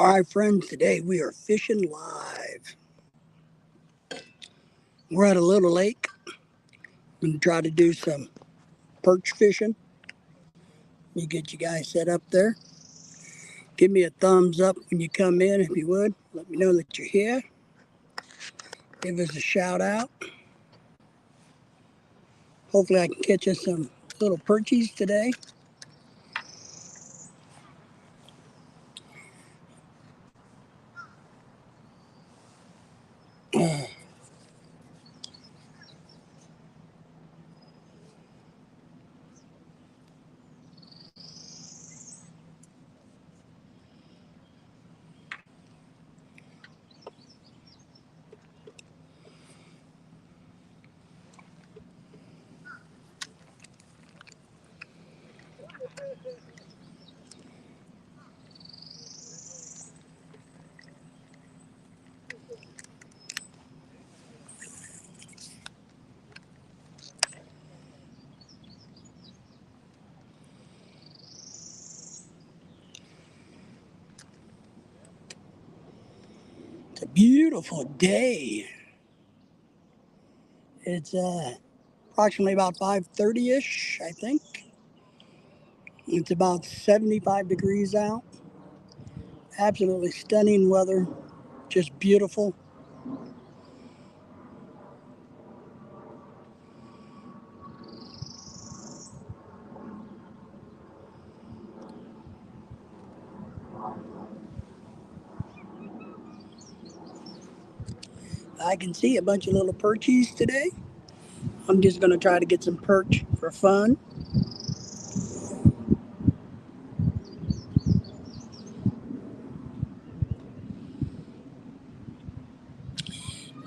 All right, friends, today we are fishing live. We're at a little lake. I'm going to try to do some perch fishing. Let me get you guys set up there. Give me a thumbs up when you come in, if you would. Let me know that you're here. Give us a shout out. Hopefully I can catch us some little perchies today. It's a beautiful day. It's approximately about 5:30-ish, I think. It's about 75 degrees out. Absolutely stunning weather. Just beautiful. I can see a bunch of little perchies today. I'm just going to try to get some perch for fun.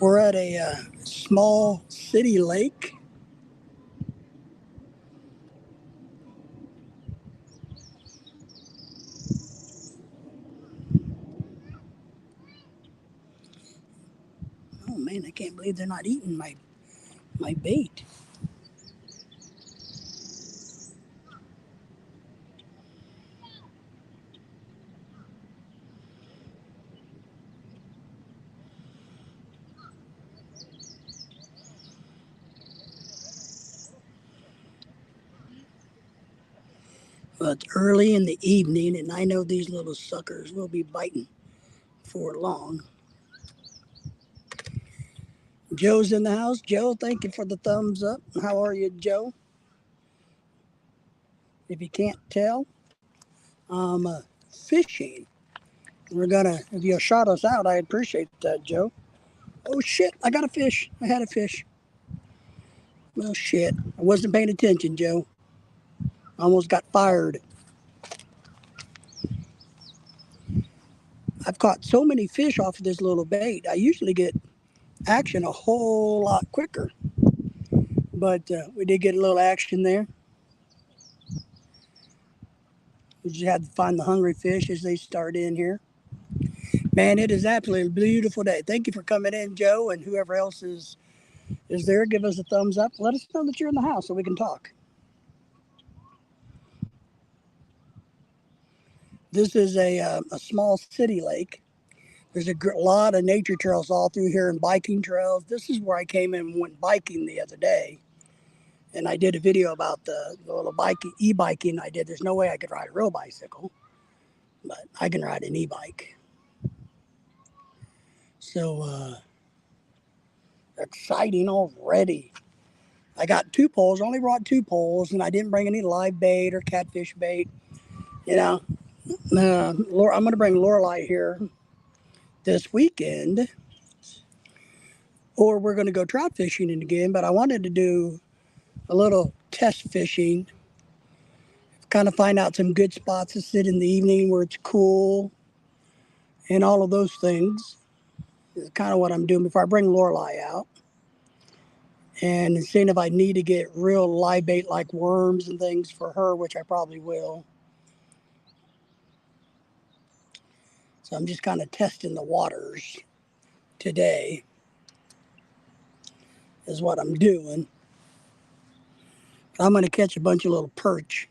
We're at a small city lake. Oh man, I can't believe they're not eating my bait. Well, it's early in the evening, and I know these little suckers will be biting for long. Joe's in the house. Joe, thank you for the thumbs up. How are you, Joe? If you can't tell, I'm fishing. If you'll shout us out, I appreciate that, Joe. Oh shit, I got a fish. I had a fish. Well, shit. I wasn't paying attention, Joe. I almost got fired. I've caught so many fish off of this little bait. I usually get action a whole lot quicker. But we did get a little action there. We just had to find the hungry fish as they start in here. Man, it is absolutely a beautiful day. Thank you for coming in, Joe, and whoever else is there. Give us a thumbs up. Let us know that you're in the house so we can talk. This is a small city lake. There's a lot of nature trails all through here and biking trails. This is where I came in and went biking the other day. And I did a video about the little e-biking I did. There's no way I could ride a real bicycle, but I can ride an e-bike. So exciting already. I got 2 poles, only brought 2 poles, and I didn't bring any live bait or catfish bait. You know, I'm going to bring Lorelei here this weekend, or we're going to go trout fishing again, but I wanted to do a little test fishing, kind of find out some good spots to sit in the evening where it's cool and all of those things. Is kind of what I'm doing before I bring Lorelei out. And seeing if I need to get real live bait like worms and things for her, which I probably will. So I'm just kind of testing the waters today is what I'm doing. I'm going to catch a bunch of little perch.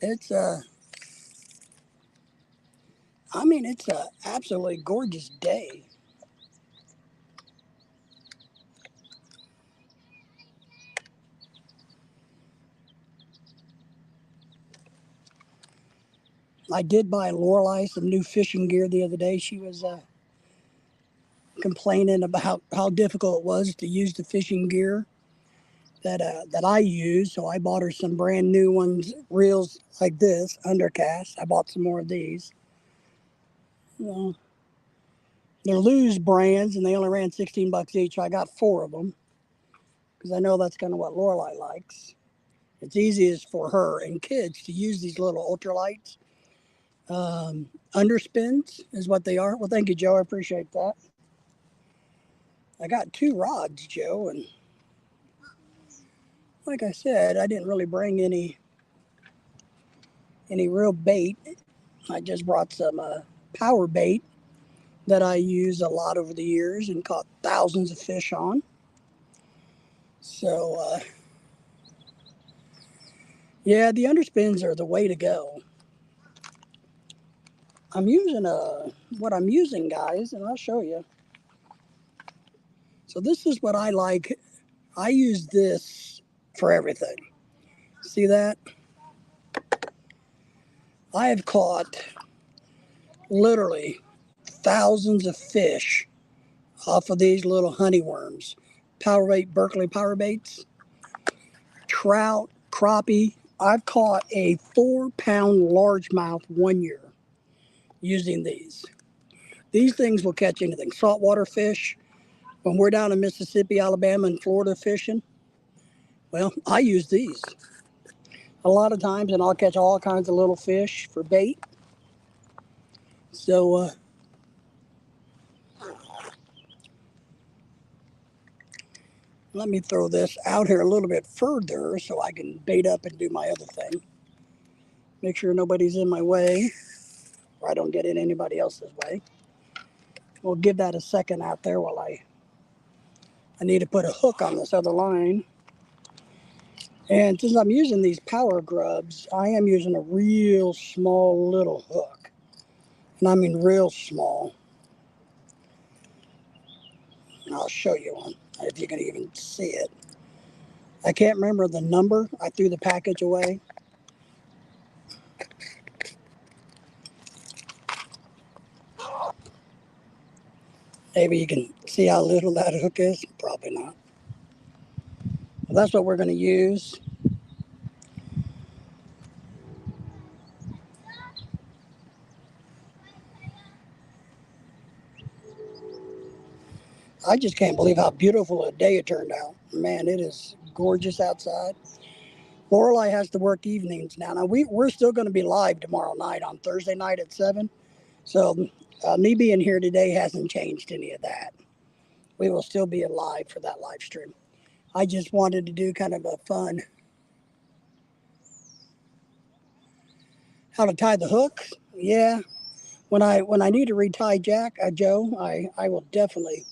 It's I mean, it's a absolutely gorgeous day. I did buy Lorelei some new fishing gear the other day. She was complaining about how difficult it was to use the fishing gear that I use. So I bought her some brand new ones, reels like this, undercast. I bought some more of these. Well, they're Lew's brands, and they only ran 16 bucks each. So I got 4 of them because I know that's kind of what Lorelei likes. It's easiest for her and kids to use these little ultralights. Underspins is what they are. Well, thank you, Joe. I appreciate that. I got 2 rods, Joe, and like I said, I didn't really bring any real bait. I just brought some power bait that I used a lot over the years and caught thousands of fish on. So yeah, the underspins are the way to go. I'm using what I'm using, guys, and I'll show you. So this is what I like. I use this for everything. See that? I have caught literally thousands of fish off of these little honey worms. Power bait, Berkeley power baits, trout, crappie. I've caught a 4-pound largemouth one year using these. These things will catch anything. Saltwater fish. When we're down in Mississippi, Alabama, and Florida fishing, well, I use these a lot of times, and I'll catch all kinds of little fish for bait. So let me throw this out here a little bit further so I can bait up and do my other thing. Make sure nobody's in my way or I don't get in anybody else's way. We'll give that a second out there while I need to put a hook on this other line. And since I'm using these power grubs, I am using a real small little hook. And I mean real small. And I'll show you one if you can even see it. I can't remember the number. I threw the package away. Maybe you can see how little that hook is. Probably not. Well, that's what we're going to use. I just can't believe how beautiful a day it turned out. Man, it is gorgeous outside. Lorelei has to work evenings now. Now, we're still going to be live tomorrow night on Thursday night at 7. So me being here today hasn't changed any of that. We will still be live for that live stream. I just wanted to do kind of a fun how to tie the hooks. Yeah, when I need to retie Jack, Joe, I will definitely,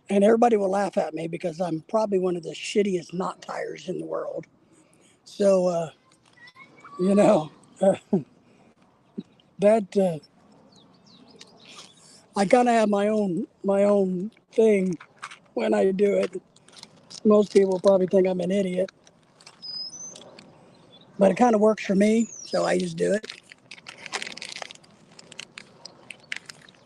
and everybody will laugh at me because I'm probably one of the shittiest knot tires in the world. So you know that I kind of have my own thing when I do it. Most people probably think I'm an idiot, but it kind of works for me, so I just do it.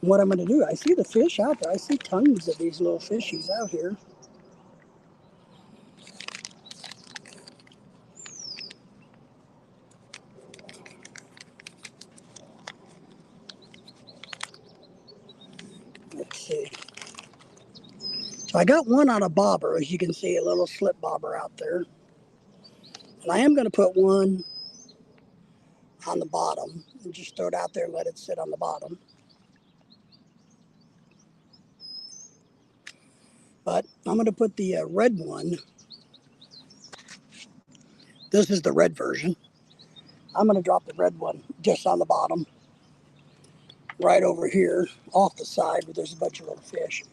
What I'm going to do, I see the fish out there. I see tons of these little fishies out here. Let's see. So I got one on a bobber, as you can see, a little slip bobber out there. And I am going to put one on the bottom and just throw it out there and let it sit on the bottom. But I'm going to put the red one. This is the red version. I'm going to drop the red one just on the bottom, right over here off the side where there's a bunch of little fish.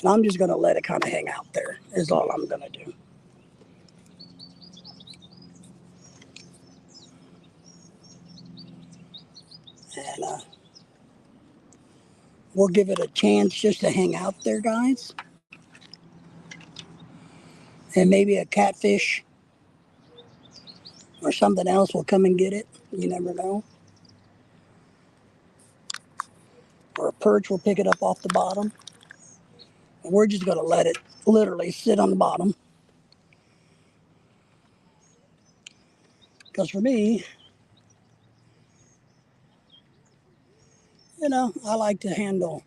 And I'm just going to let it kind of hang out there is all I'm going to do. And we'll give it a chance just to hang out there, guys. And maybe a catfish or something else will come and get it. You never know. Or a perch will pick it up off the bottom. And we're just going to let it literally sit on the bottom. Because for me, I like to handle.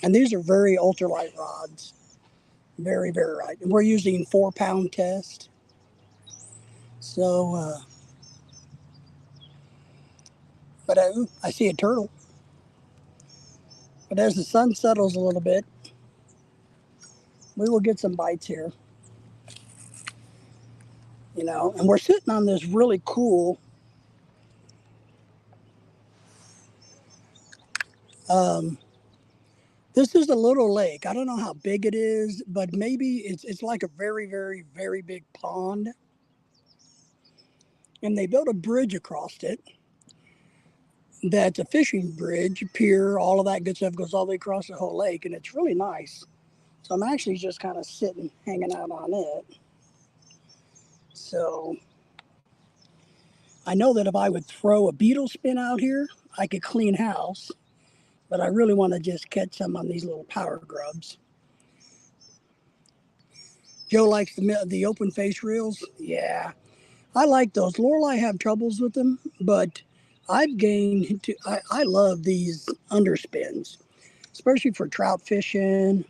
And these are very ultralight rods. Very, very light. And we're using 4-pound test. So, but I see a turtle. But as the sun settles a little bit, we will get some bites here. And we're sitting on this really cool this is a little lake. I don't know how big it is, but maybe it's like a very, very, very big pond. And they built a bridge across it. That's a fishing bridge, pier, all of that good stuff goes all the way across the whole lake, and it's really nice. So I'm actually just kind of sitting, hanging out on it. So I know that if I would throw a beetle spin out here, I could clean house. But I really want to just catch some on these little power grubs. Joe likes the open face reels. Yeah, I like those. Lorelei have troubles with them, but I've gained to. I love these underspins, especially for trout fishing.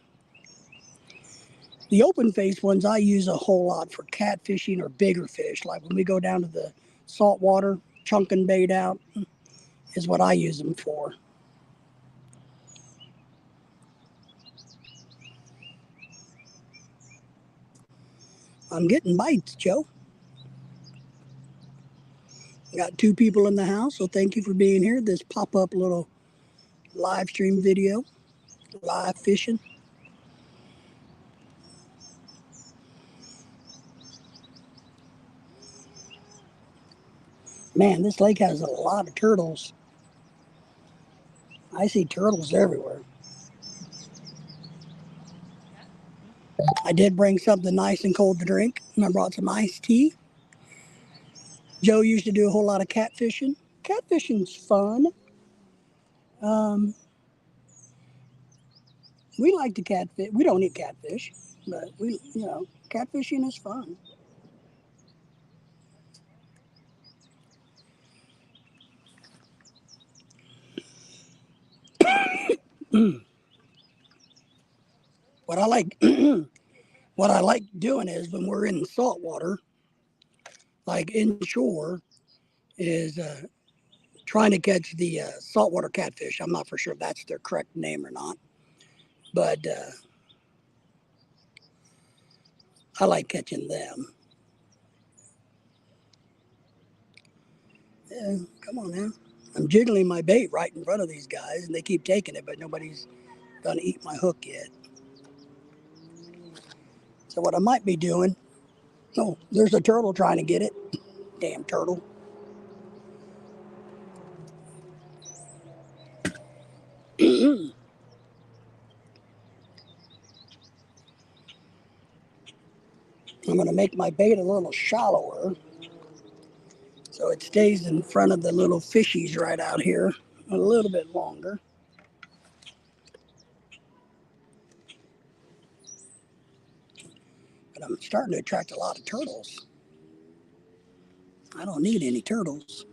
The open face ones I use a whole lot for catfishing or bigger fish. Like when we go down to the salt water, chunking bait out is what I use them for. I'm getting bites, Joe. Got 2 people in the house, so thank you for being here. This pop-up little live stream video, live fishing. Man, this lake has a lot of turtles. I see turtles everywhere. I did bring something nice and cold to drink, and I brought some iced tea. Joe used to do a whole lot of catfishing. Catfishing's fun. Um, we like to catfish. We don't eat catfish, but catfishing is fun. What I like, what I like doing is when we're in salt water, like inshore, is trying to catch the saltwater catfish. I'm not for sure if that's their correct name or not, but I like catching them. Yeah, come on now. I'm jiggling my bait right in front of these guys, and they keep taking it, but nobody's gonna eat my hook yet. So what I might be doing, oh, there's a turtle trying to get it. Damn turtle. I'm gonna make my bait a little shallower so it stays in front of the little fishies right out here a little bit longer. But I'm starting to attract a lot of turtles. I don't need any turtles.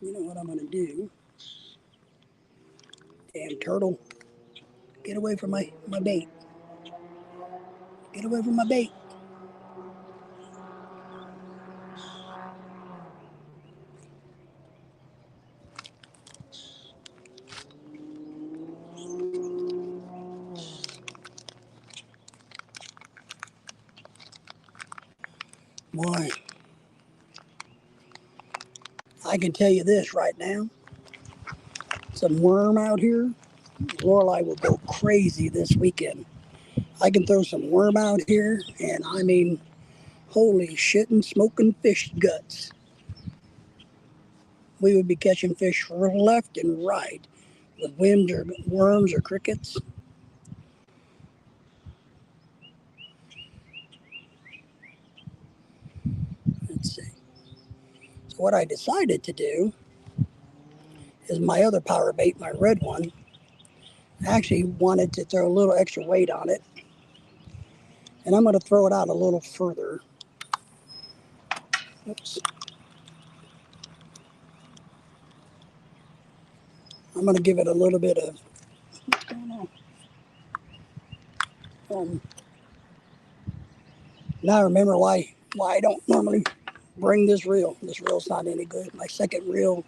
You know what I'm gonna do? Damn turtle. Get away from my bait. Get away from my bait. Boy, I can tell you this right now. Some worm out here. Lorelei will go crazy this weekend. I can throw some worm out here, and I mean, holy shit and smoking fish guts. We would be catching fish left and right with worms or crickets. Let's see. So what I decided to do is my other power bait, my red one, I actually wanted to throw a little extra weight on it, and I'm going to throw it out a little further. Oops. I'm going to give it a little bit of, what's going on? Now I remember why I don't normally bring this reel. This reel's not any good. My second reel,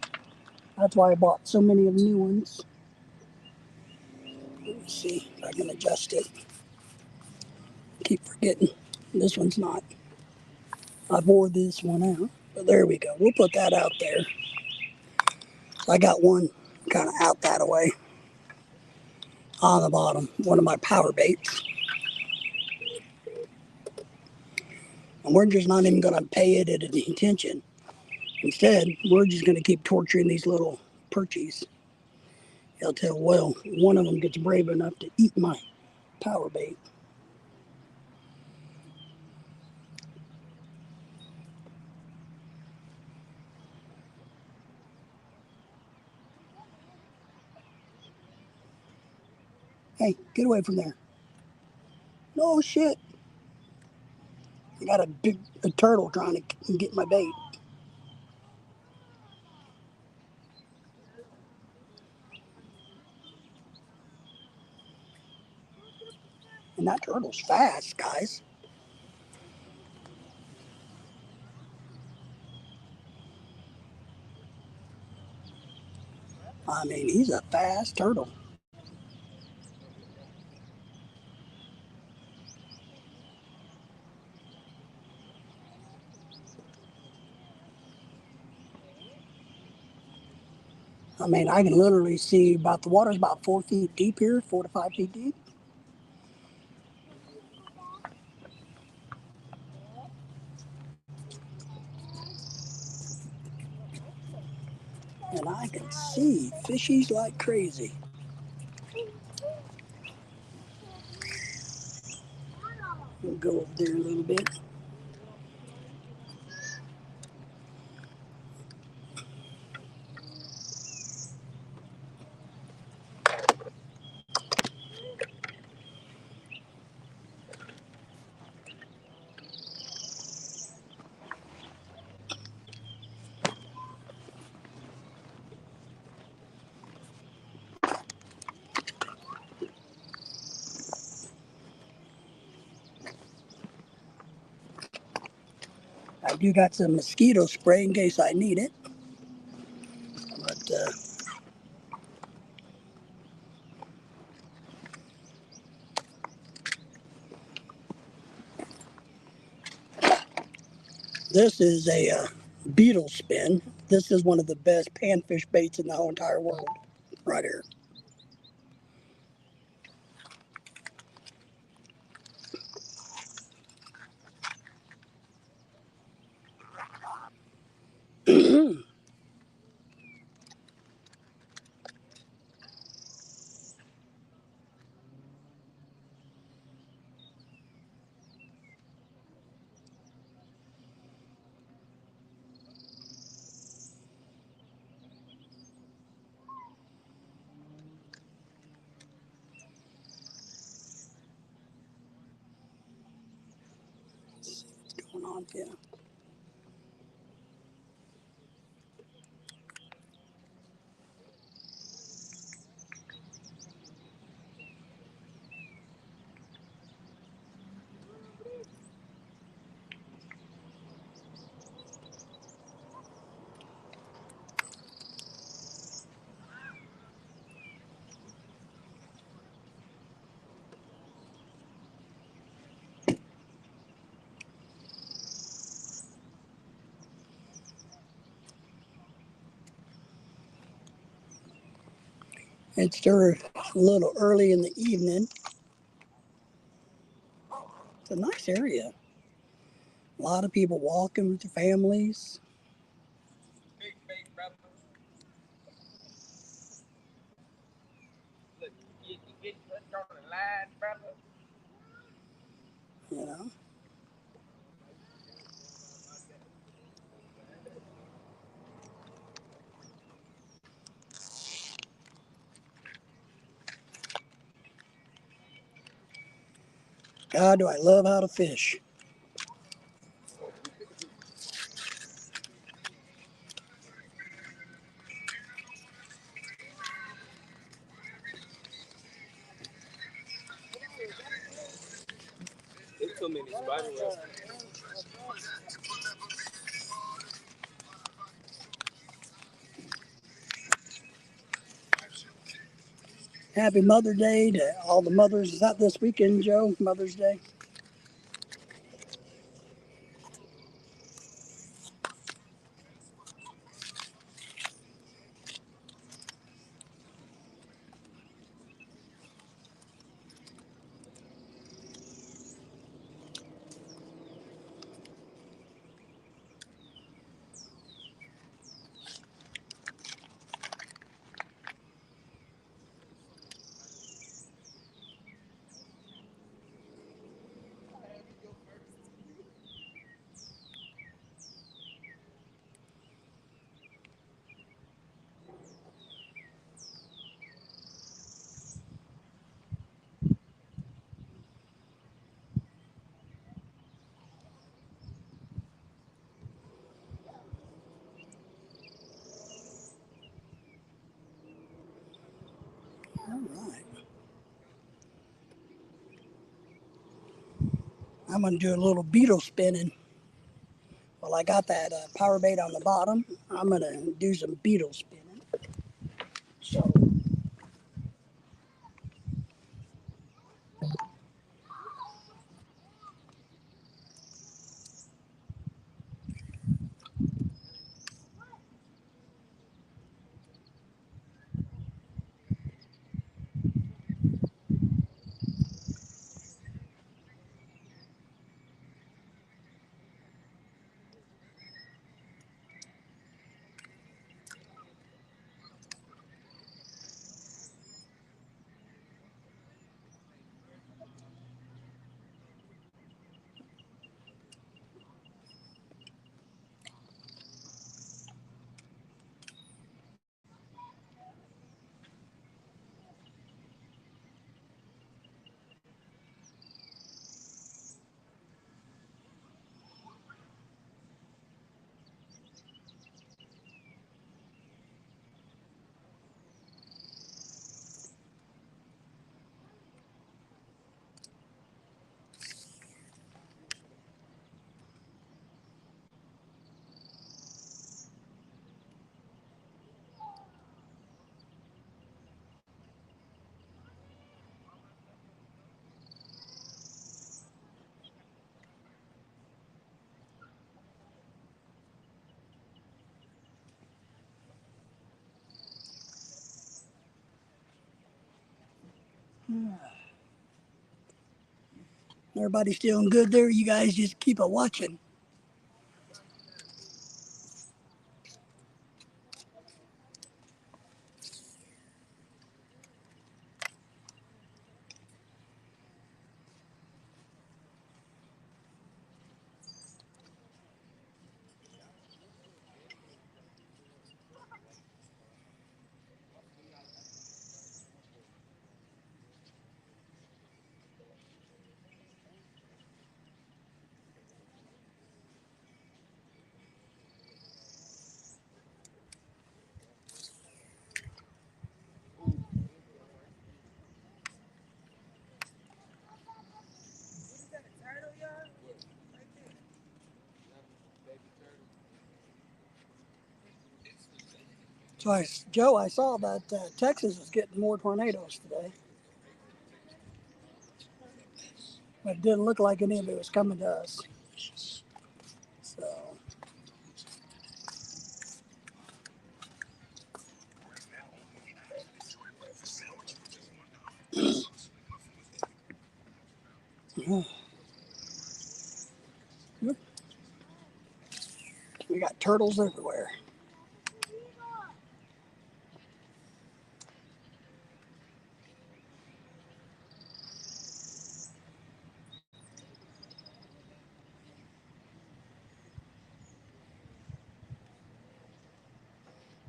that's why I bought so many of new ones. Let me see if I can adjust it. Keep forgetting. This one's not. I wore this one out. But there we go. We'll put that out there. So I got one kind of out that way on the bottom. One of my power baits. And we're just not even going to pay it any attention. Instead, we're just going to keep torturing these little perchies. They'll tell, well, one of them gets brave enough to eat my power bait. Hey, get away from there. No shit. I got a turtle trying to get my bait. And that turtle's fast, guys. I mean, he's a fast turtle. I mean, I can literally see the water's about 4 feet deep here, 4 to 5 feet deep. And I can see fishies like crazy. We'll go over there a little bit. I do got some mosquito spray in case I need it. But this is a beetle spin. This is one of the best panfish baits in the whole entire world, right here. What's going on here? It's still a little early in the evening. It's a nice area. A lot of people walking with their families. You know, God, do I love how to fish. Happy Mother's Day to all the mothers. Is that this weekend, Joe? Mother's Day? All right. I'm going to do a little beetle spinning. Well, I got that power bait on the bottom. I'm going to do some beetle spinning. So, everybody's doing good there. You guys just keep it watching. So, Joe, I saw that Texas is getting more tornadoes today, but it didn't look like any of it was coming to us. So, We got turtles everywhere.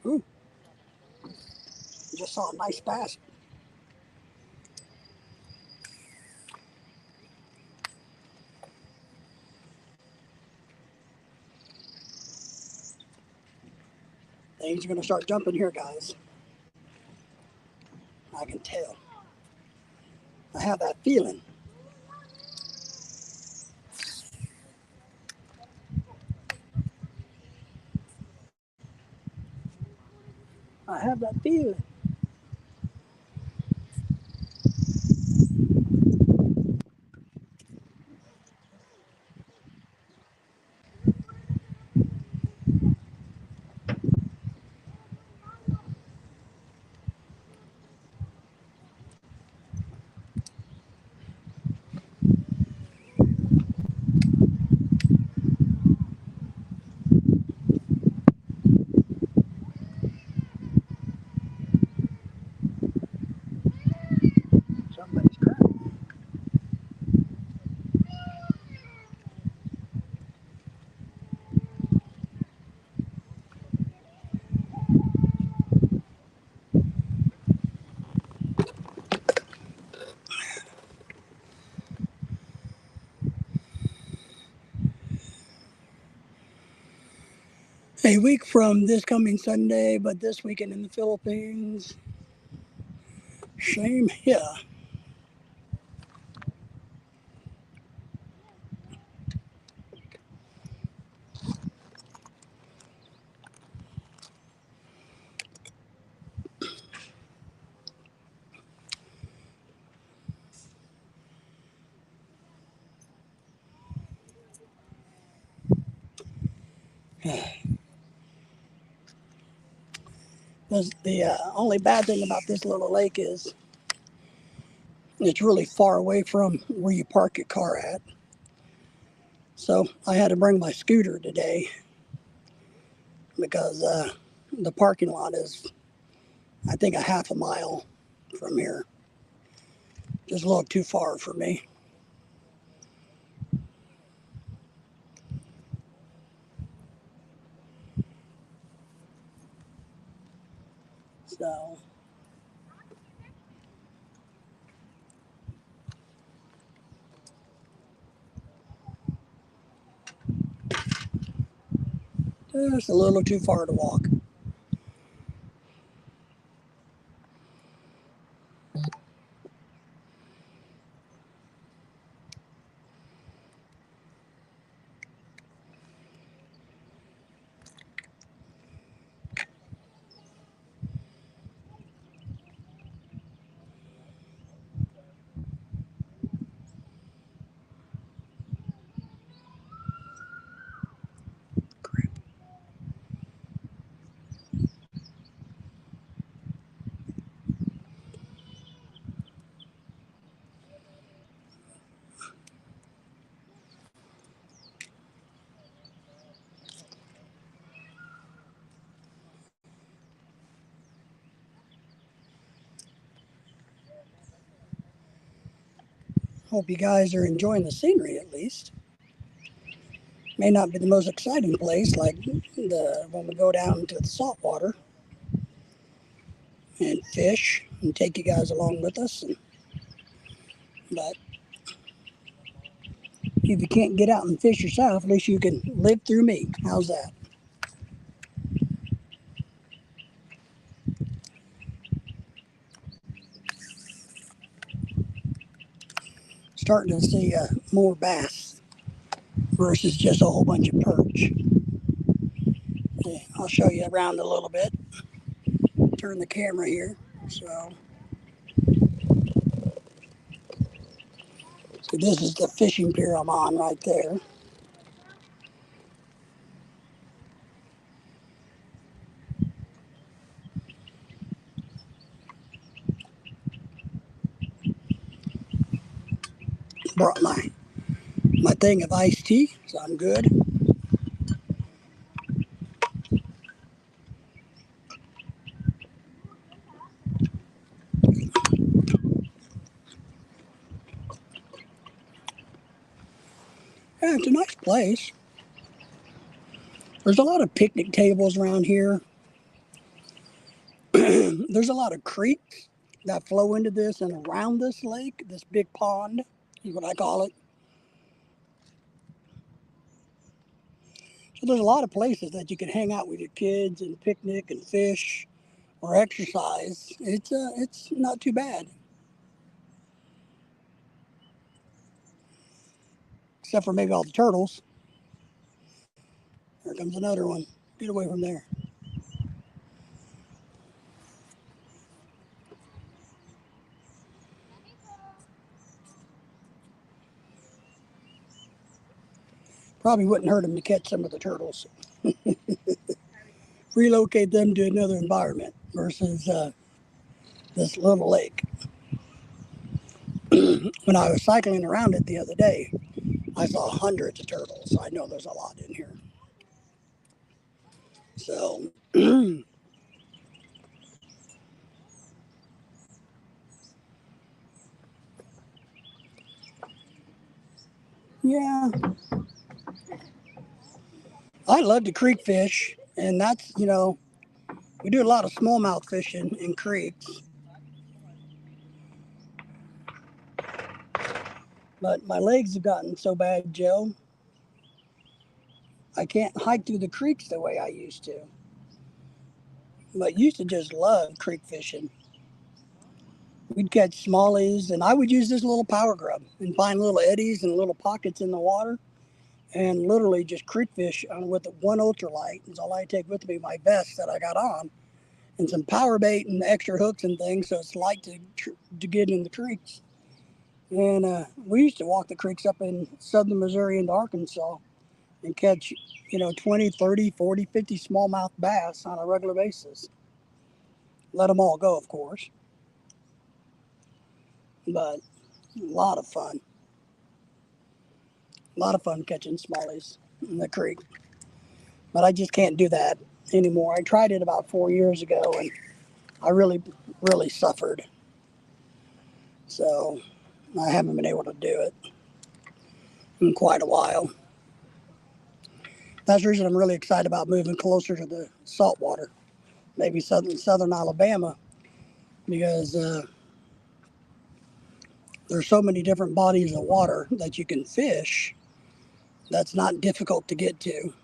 Ooh, just saw a nice bass. Things are going to start jumping here, guys. I can tell. I have that feeling. I have that feeling. Somebody's crying. A week from this coming Sunday, but this weekend in the Philippines. Shame, yeah. The only bad thing about this little lake is it's really far away from where you park your car at. So I had to bring my scooter today because the parking lot is, I think, a half a mile from here. Just a little too far for me. So just a little too far to walk. Hope you guys are enjoying the scenery at least. May not be the most exciting place like when we go down to the salt water and fish and take you guys along with us. But if you can't get out and fish yourself, at least you can live through me. How's that? Starting to see more bass versus just a whole bunch of perch. Yeah, I'll show you around a little bit. Turn the camera here. So this is the fishing pier I'm on right there. Brought my thing of iced tea, so I'm good. Yeah, it's a nice place. There's a lot of picnic tables around here. There's a lot of creeks that flow into this and around this lake, this big pond is what I call it. So there's a lot of places that you can hang out with your kids and picnic and fish or exercise. It's not too bad, except for maybe all the turtles. Here comes another one. Get away from there. Probably wouldn't hurt them to catch some of the turtles. Relocate them to another environment versus this little lake. When I was cycling around it the other day, I saw hundreds of turtles. So I know there's a lot in here. So, yeah, I love to creek fish. And that's, we do a lot of smallmouth fishing in creeks. But my legs have gotten so bad, Joe, I can't hike through the creeks the way I used to. But used to just love creek fishing. We'd catch smallies, and I would use this little power grub and find little eddies and little pockets in the water, and literally just creek fish with one ultralight. Is all I take with me, my vest that I got on, and some power bait and extra hooks and things, so it's light to get in the creeks. And we used to walk the creeks up in southern Missouri into Arkansas and catch, 20, 30, 40, 50 smallmouth bass on a regular basis. Let them all go, of course, but a lot of fun. A lot of fun catching smallies in the creek. But I just can't do that anymore. I tried it about 4 years ago and I really, really suffered. So I haven't been able to do it in quite a while. That's the reason I'm really excited about moving closer to the saltwater, maybe southern Alabama, because there's so many different bodies of water that you can fish that's not difficult to get to.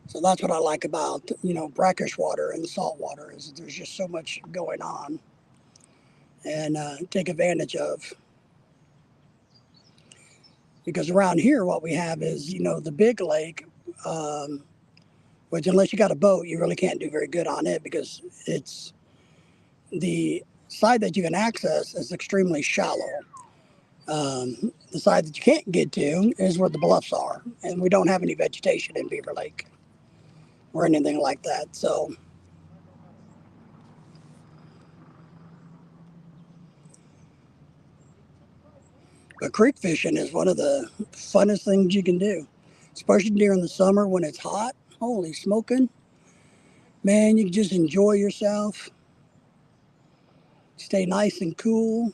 So that's what I like about, brackish water and salt water is there's just so much going on and take advantage of. Because around here, what we have is, the big lake, which unless you got a boat, you really can't do very good on it because it's the side that you can access is extremely shallow. The side that you can't get to is where the bluffs are, and we don't have any vegetation in Beaver Lake or anything like that. So but creek fishing is one of the funnest things you can do, especially during the summer when it's hot. Holy smoking. Man, you can just enjoy yourself, stay nice and cool.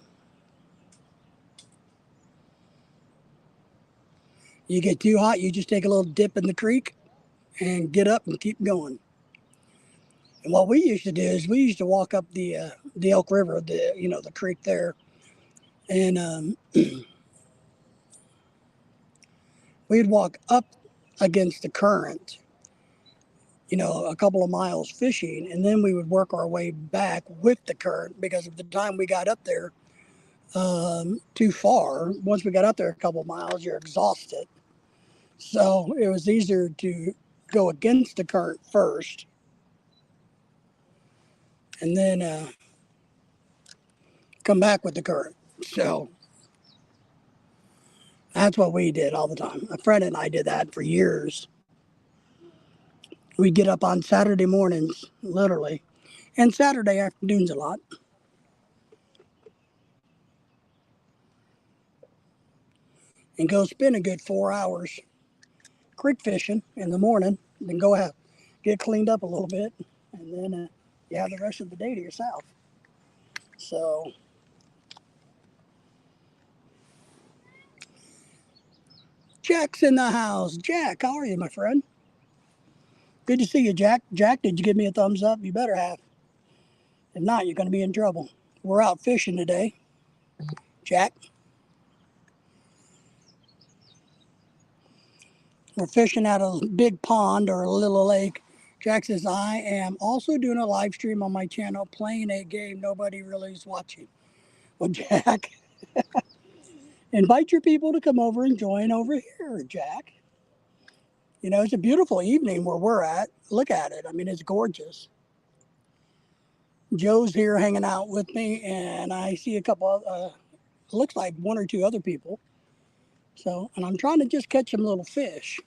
You get too hot, you just take a little dip in the creek and get up and keep going. And what we used to do is we used to walk up the Elk River, the creek there, and we'd walk up against the current, a couple of miles fishing, and then we would work our way back with the current because of the time we got up there too far. Once we got up there a couple of miles, you're exhausted. So it was easier to go against the current first and then come back with the current. So that's what we did all the time. A friend and I did that for years. We'd get up on Saturday mornings, literally, and Saturday afternoons a lot. and go spend a good 4 hours creek fishing in the morning, then go out, get cleaned up a little bit, and then you have the rest of the day to yourself. So Jack's in the house. Jack, how are you, my friend? Good to see you, Jack. Jack, did you give me a thumbs up? You better have. If not, you're going to be in trouble. We're out fishing today. Jack, we're fishing at a big pond or a little lake. Jack says, I am also doing a live stream on my channel playing a game nobody really is watching. Well, Jack, invite your people to come over and join over here, Jack. You know, it's a beautiful evening where we're at. Look at it. I mean, it's gorgeous. Joe's here hanging out with me, and I see a couple of, looks like one or two other people. So, and I'm trying to just catch some little fish.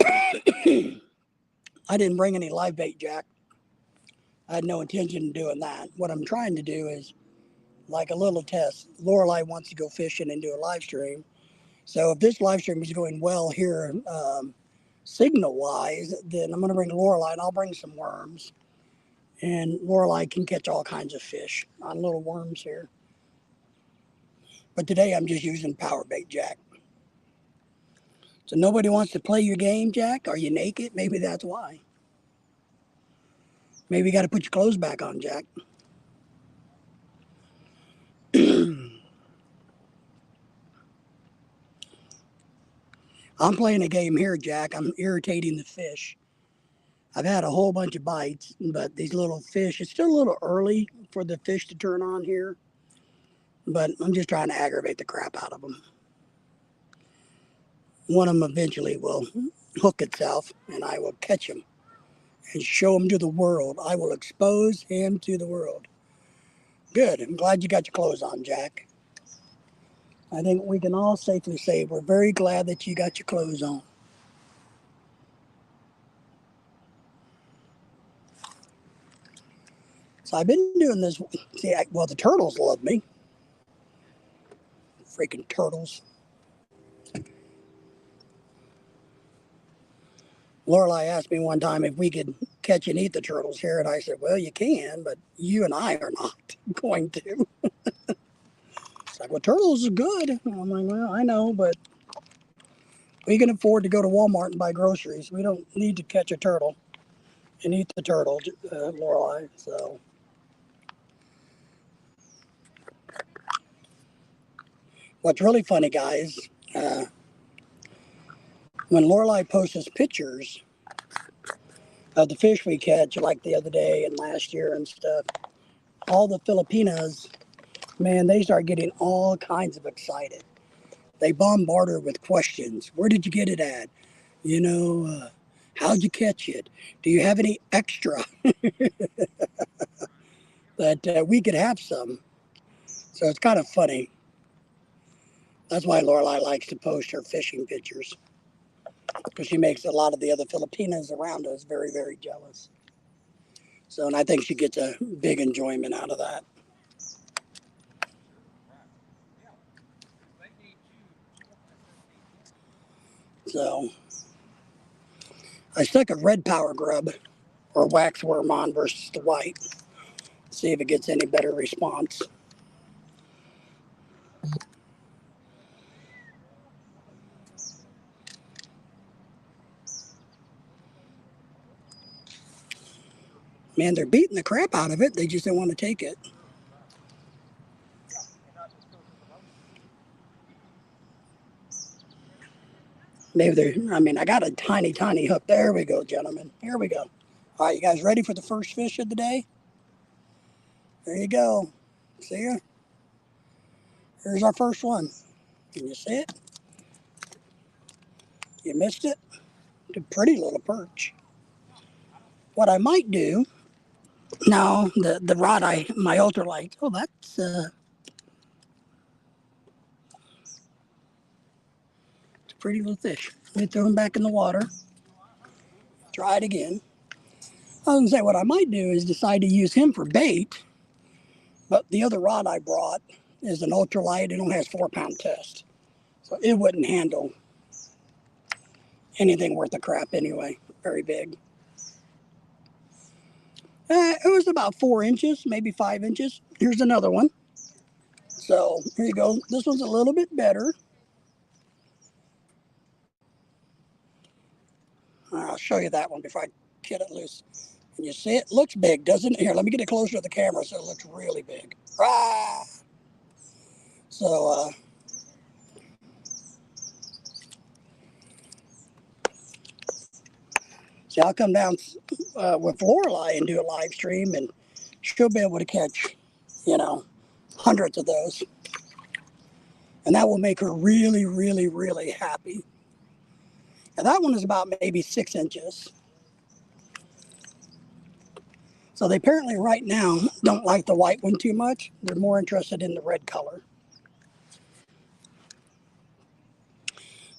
I didn't bring any live bait, Jack. I had no intention of doing that. What I'm trying to do is like a little test. Lorelei wants to go fishing and do a live stream. So if this live stream is going well here, signal-wise, then I'm going to bring Lorelei and I'll bring some worms. And Lorelei can catch all kinds of fish on little worms here. But today I'm just using power bait, Jack. So nobody wants to play your game, Jack? Are you naked? Maybe that's why. Maybe you got to put your clothes back on, Jack. I'm playing a game here, Jack. I'm irritating the fish. I've had a whole bunch of bites, but these little fish, it's still a little early for the fish to turn on here. But I'm just trying to aggravate the crap out of them. One of them eventually will hook itself, and I will catch him and show him to the world. I will expose him to the world. Good. I'm glad you got your clothes on, Jack. I think we can all safely say we're very glad that you got your clothes on. So I've been doing this. See, well, the turtles love me. Freaking turtles. Lorelei asked me one time if we could catch and eat the turtles here, and I said, well, you can, but you and I are not going to. It's like, well, turtles are good. I'm like, well, I know, but we can afford to go to Walmart and buy groceries. We don't need to catch a turtle and eat the turtle, Lorelei. So what's really funny, guys, when Lorelei posts us pictures of the fish we catch, like the other day and last year and stuff, all the Filipinas, man, they start getting all kinds of excited. They bombard her with questions. Where did you get it at? You know, how'd you catch it? Do you have any extra that we could have some? So it's kind of funny. That's why Lorelei likes to post her fishing pictures, because she makes a lot of the other Filipinas around us very, very jealous. So, and I think she gets a big enjoyment out of that. So, I stuck a red power grub or wax worm on versus the white. See if it gets any better response. Man, they're beating the crap out of it. They just don't want to take it. Maybe they're, I mean, I got a tiny, tiny hook. There we go, gentlemen. Here we go. All right, you guys ready for the first fish of the day? There you go. See ya? Here's our first one. Can you see it? You missed it? It's a pretty little perch. What I might do, now the rod my ultralight, oh, that's, it's a pretty little fish. Let me throw him back in the water. Try it again. I was going to say, what I might do is decide to use him for bait, but the other rod I brought is an ultralight. It only has 4-pound test. So it wouldn't handle anything worth a crap anyway. Very big. It was about 4 inches, maybe 5 inches. Here's another one. So here you go. This one's a little bit better. I'll show you that one before I get it loose. And you see it looks big, doesn't it? Here, let me get it closer to the camera so it looks really big. Ah! So, see, I'll come down with Lorelei and do a live stream, and she'll be able to catch, hundreds of those. And that will make her really, really, really happy. And that one is about maybe 6 inches. So they apparently right now don't like the white one too much. They're more interested in the red color.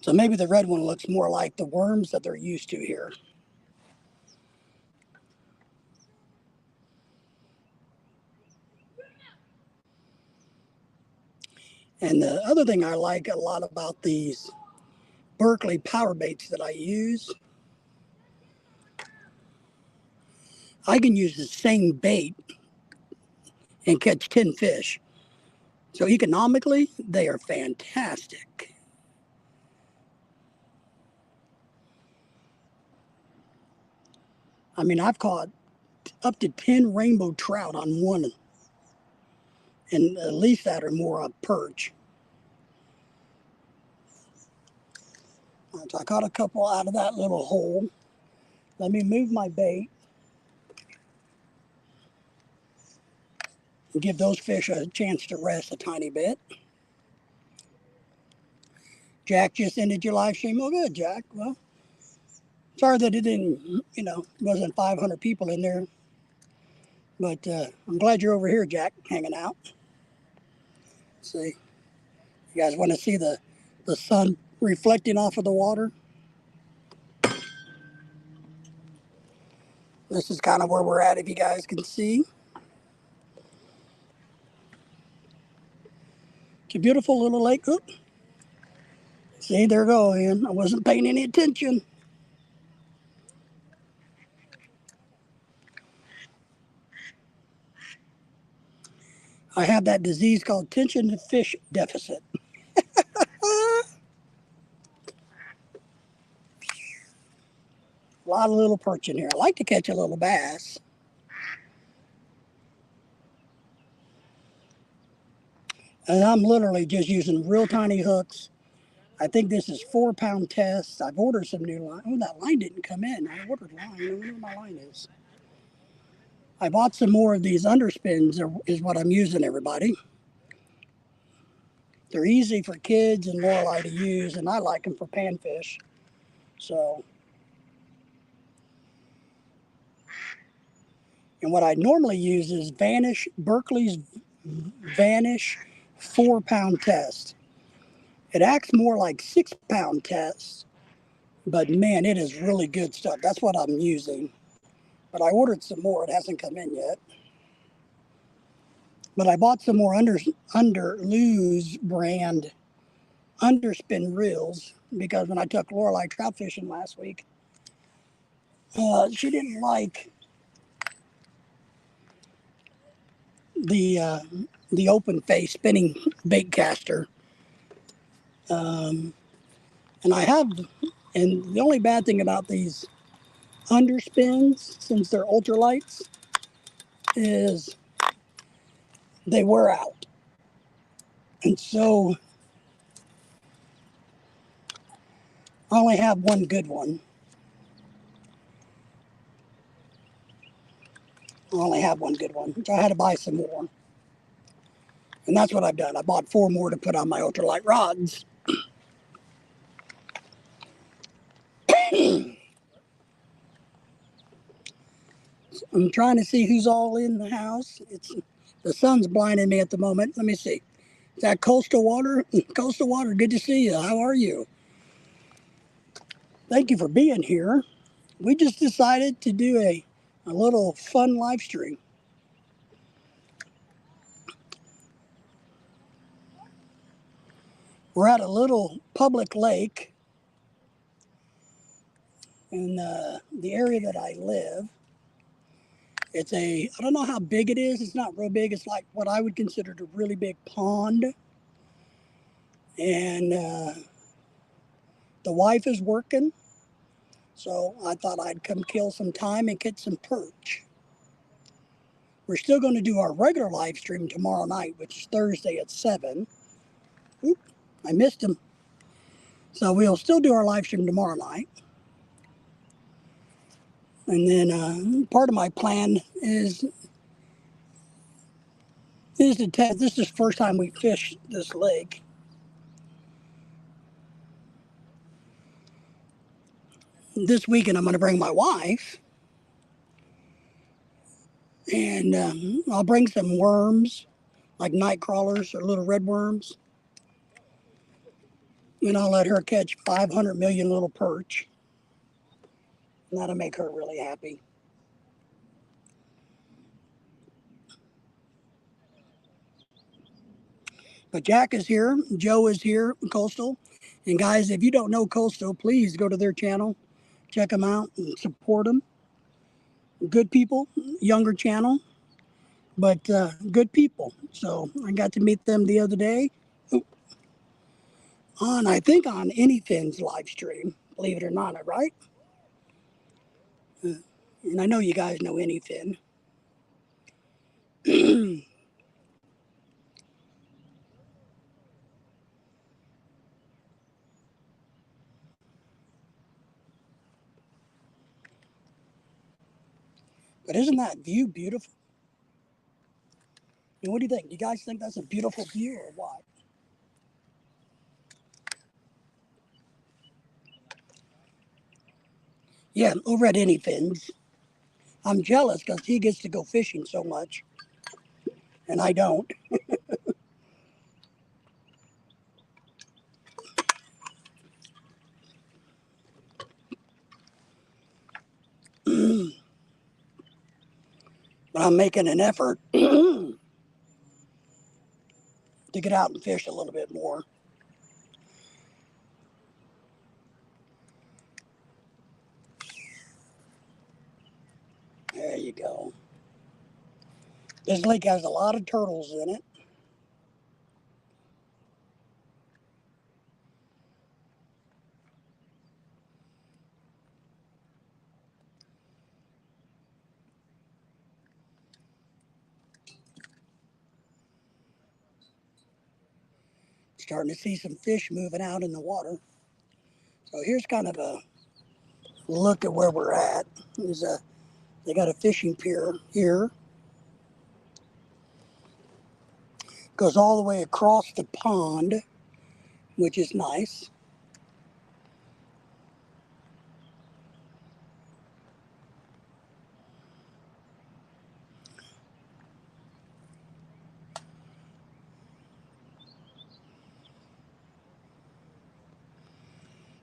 So maybe the red one looks more like the worms that they're used to here. And the other thing I like a lot about these Berkeley power baits that I use, I can use the same bait and catch 10 fish. So economically, they are fantastic. I mean, I've caught up to 10 rainbow trout on one, and at least that or more on perch. So I caught a couple out of that little hole. Let me move my bait and give those fish a chance to rest a tiny bit. Jack just ended your live stream. Oh, good, Jack. Well, sorry that it didn't, wasn't 500 people in there. But I'm glad you're over here, Jack, hanging out. Let's see. You guys want to see the sun reflecting off of the water? This is kind of where we're at, if you guys can see. It's a beautiful little lake. Oop. See, there go, Ian. I wasn't paying any attention. I have that disease called attention to fish deficit. A lot of little perch in here. I like to catch a little bass. And I'm literally just using real tiny hooks. I think this is 4-pound test. I've ordered some new line. Oh, that line didn't come in. I ordered line. I don't know where my line is. I bought some more of these underspins is what I'm using, everybody. They're easy for kids and Lorelei to use, and I like them for panfish. So, and what I normally use is Berkeley's Vanish 4-pound test. It acts more like 6-pound tests, but man, it is really good stuff. That's what I'm using. But I ordered some more. It hasn't come in yet. But I bought some more under Lou's brand underspin reels because when I took Lorelei trout fishing last week, she didn't like the open face spinning bait caster. And the only bad thing about these underspins, since they're ultralights, is they wear out. And so I only have one good one. So I had to buy some more. And that's what I've done. I bought 4 more to put on my ultralight rods. I'm trying to see who's all in the house. The sun's blinding me at the moment. Let me see. Is that Coastal Water? Coastal Water, good to see you. How are you? Thank you for being here. We just decided to do a little fun live stream. We're at a little public lake in the area that I live. I don't know how big it is. It's not real big. It's like what I would consider a really big pond. And the wife is working, so I thought I'd come kill some time and get some perch. We're still going to do our regular live stream tomorrow night, which is Thursday at 7. Oop, I missed him. So we'll still do our live stream tomorrow night. And then part of my plan is to test. This is the first time we fished this lake. This weekend I'm going to bring my wife, and I'll bring some worms, like night crawlers or little red worms. And I'll let her catch 500 million little perch. And that'll make her really happy. But Jack is here, Joe is here, Coastal. And guys, if you don't know Coastal, please go to their channel, check them out and support them. Good people, younger channel, but good people. So I got to meet them the other day I think on Anyfin's live stream, believe it or not, right? And I know you guys know Anyfin. But isn't that view beautiful? And what do you think? Do you guys think that's a beautiful view or what? Yeah, over at Anyfin's. I'm jealous because he gets to go fishing so much, and I don't. But I'm making an effort to get out and fish a little bit more. There you go. This lake has a lot of turtles in it. Starting to see some fish moving out in the water. So here's kind of a look at where we're at. They got a fishing pier here. Goes all the way across the pond, which is nice.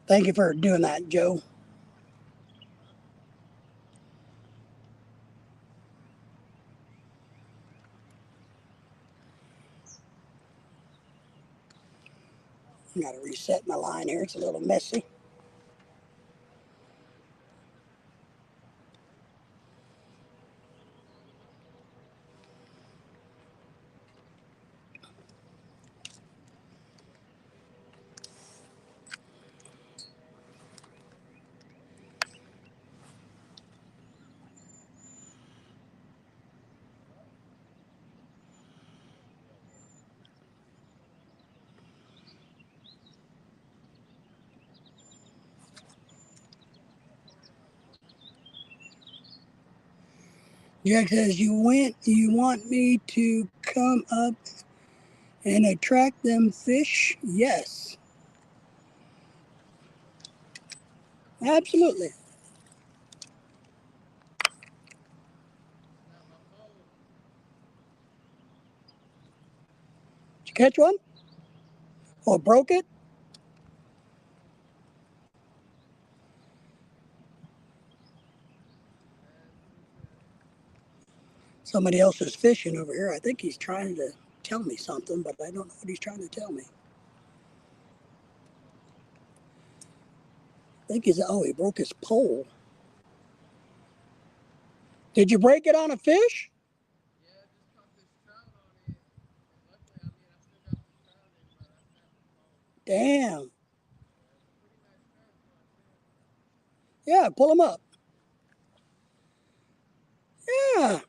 Thank you for doing that, Joe. I got to reset my line here. It's a little messy. Jack says, you want me to come up and attract them fish? Yes. Absolutely. Did you catch one? Or broke it? Somebody else is fishing over here. I think he's trying to tell me something, but I don't know what he's trying to tell me. think he's, oh, he broke his pole. Did you break it on a fish? Yeah, just caught this trout on it. And luckily, I mean, I still got the trout in, but I snapped the pole. Damn. Yeah, it's a pretty nice trout, is what I said. Yeah, pull him up. Yeah.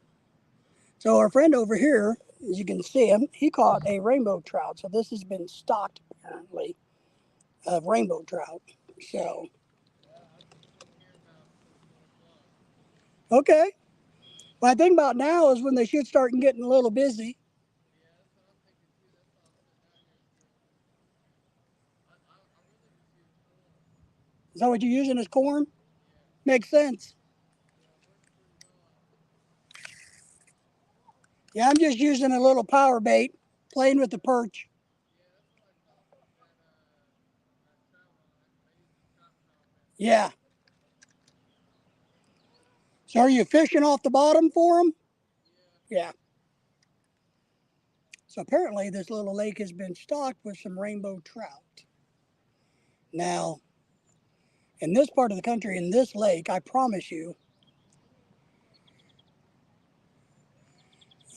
So our friend over here, as you can see him, he caught a rainbow trout. So this has been stocked apparently of rainbow trout. So Yeah, I'll be sitting here about till 4 o'clock. okay. What I think about now is when they should start getting a little busy. Yeah, that's what I'm thinking too. That's why I'm sitting out here still. I really just use corn. Is that what you're using as corn? Yeah, Makes sense. yeah, it works pretty well out here. Yeah, I'm just using a little power bait, playing with the perch. Yeah, that's what I caught that trout on. I used the chop top method. Yeah. So are you fishing off the bottom for them? Yeah, Yeah. So apparently this little lake has been stocked with some rainbow trout. Now, in this part of the country, in this lake, I promise you,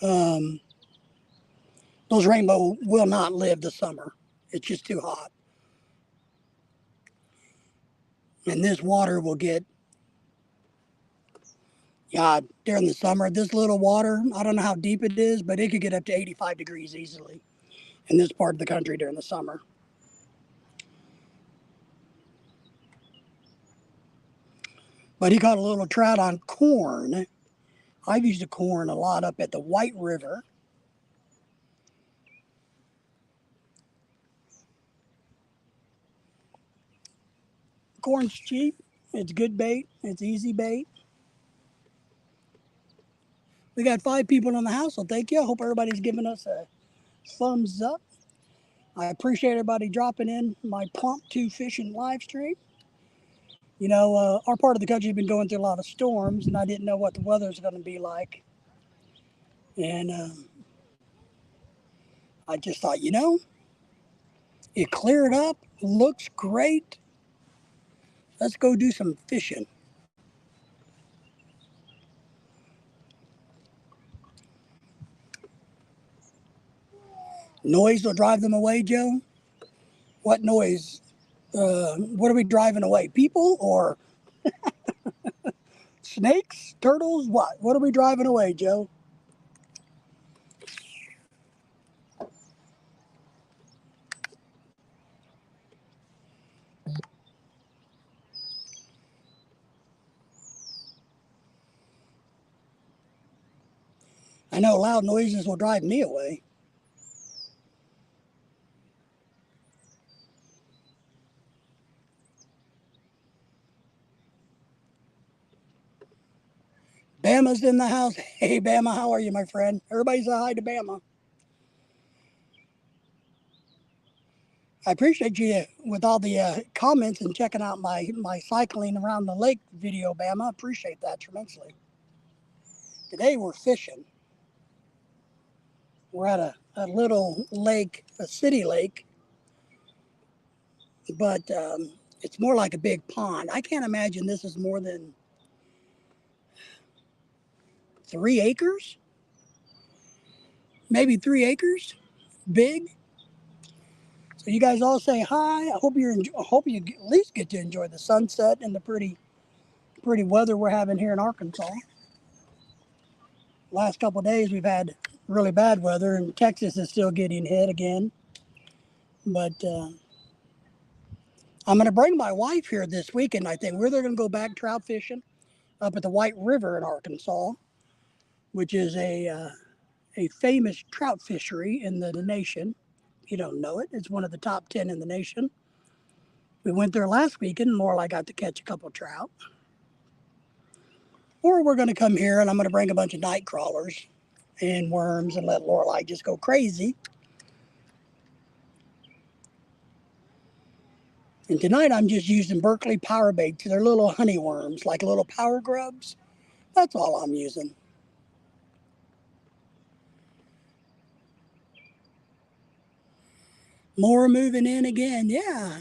um, those rainbow will not live the summer. It's just too hot. And this water will get, yeah, during the summer, this little water, I don't know how deep it is, but it could get up to 85 degrees easily in this part of the country during the summer. But he caught a little trout on corn. I've used the corn a lot up at the White River. Corn's cheap. It's good bait. It's easy bait. We got 5 people in the house, so thank you. I hope everybody's giving us a thumbs up. I appreciate everybody dropping in my prompt to fishing live stream. You know, our part of the country has been going through a lot of storms, and I didn't know what the weather's going to be like. And I just thought, it cleared up, looks great. Let's go do some fishing. Noise will drive them away, Joe. What noise? What are we driving away? People or snakes? Turtles? What? What are we driving away, Joe? I know loud noises will drive me away. Bama's in the house. Hey, Bama, how are you, my friend? Everybody say hi to Bama. I appreciate you with all the comments and checking out my cycling around the lake video, Bama. Appreciate that tremendously. Today we're fishing. We're at a little lake, a city lake, but it's more like a big pond. I can't imagine this is more than 3 acres, maybe 3 acres, big. So you guys all say hi. I hope you at least get to enjoy the sunset and the pretty weather we're having here in Arkansas. Last couple of days we've had really bad weather, and Texas is still getting hit again. But I'm going to bring my wife here this weekend. I think we're going to go back trout fishing up at the White River in Arkansas, which is a famous trout fishery in the nation. If you don't know it, it's one of the top 10 in the nation. We went there last weekend, and Lorelai got to catch a couple of trout. Or we're going to come here, and I'm going to bring a bunch of night crawlers and worms and let Lorelai just go crazy. And tonight I'm just using Berkeley power baits. They're little honey worms, like little power grubs. That's all I'm using. More moving in again. Yeah.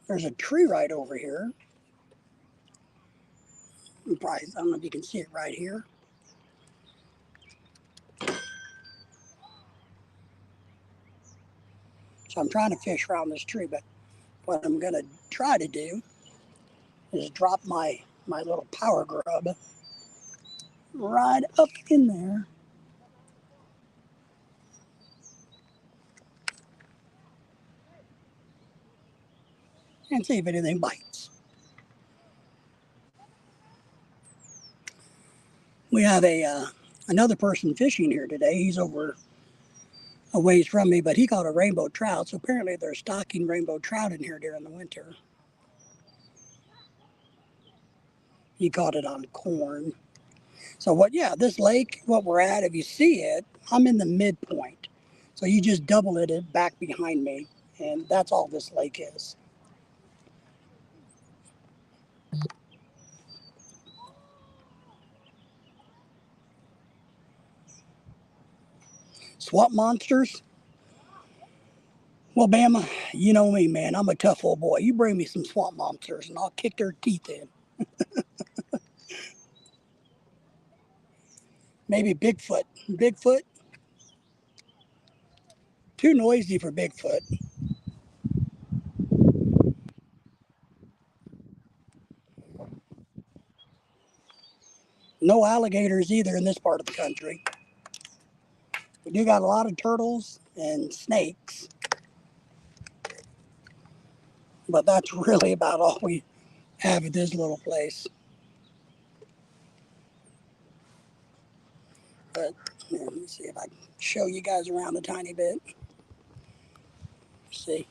There's a tree right over here. Probably, I don't know if you can see it right here. So I'm trying to fish around this tree, but what I'm gonna try to do is drop my little power grub right up in there and see if anything bites. We have another person fishing here today. He's over a ways from me, but he caught a rainbow trout. So apparently they're stocking rainbow trout in here during the winter. He caught it on corn. So yeah, this lake, what we're at, if you see it, I'm in the midpoint. So you just double it back behind me, and that's all this lake is. Swamp monsters? Well, Bama, you know me, man. I'm a tough old boy. You bring me some swamp monsters, and I'll kick their teeth in. Maybe Bigfoot. Bigfoot? Too noisy for Bigfoot. No alligators either in this part of the country. We do got a lot of turtles and snakes, but that's really about all we have at this little place. But let me see if I can show you guys around a tiny bit. See,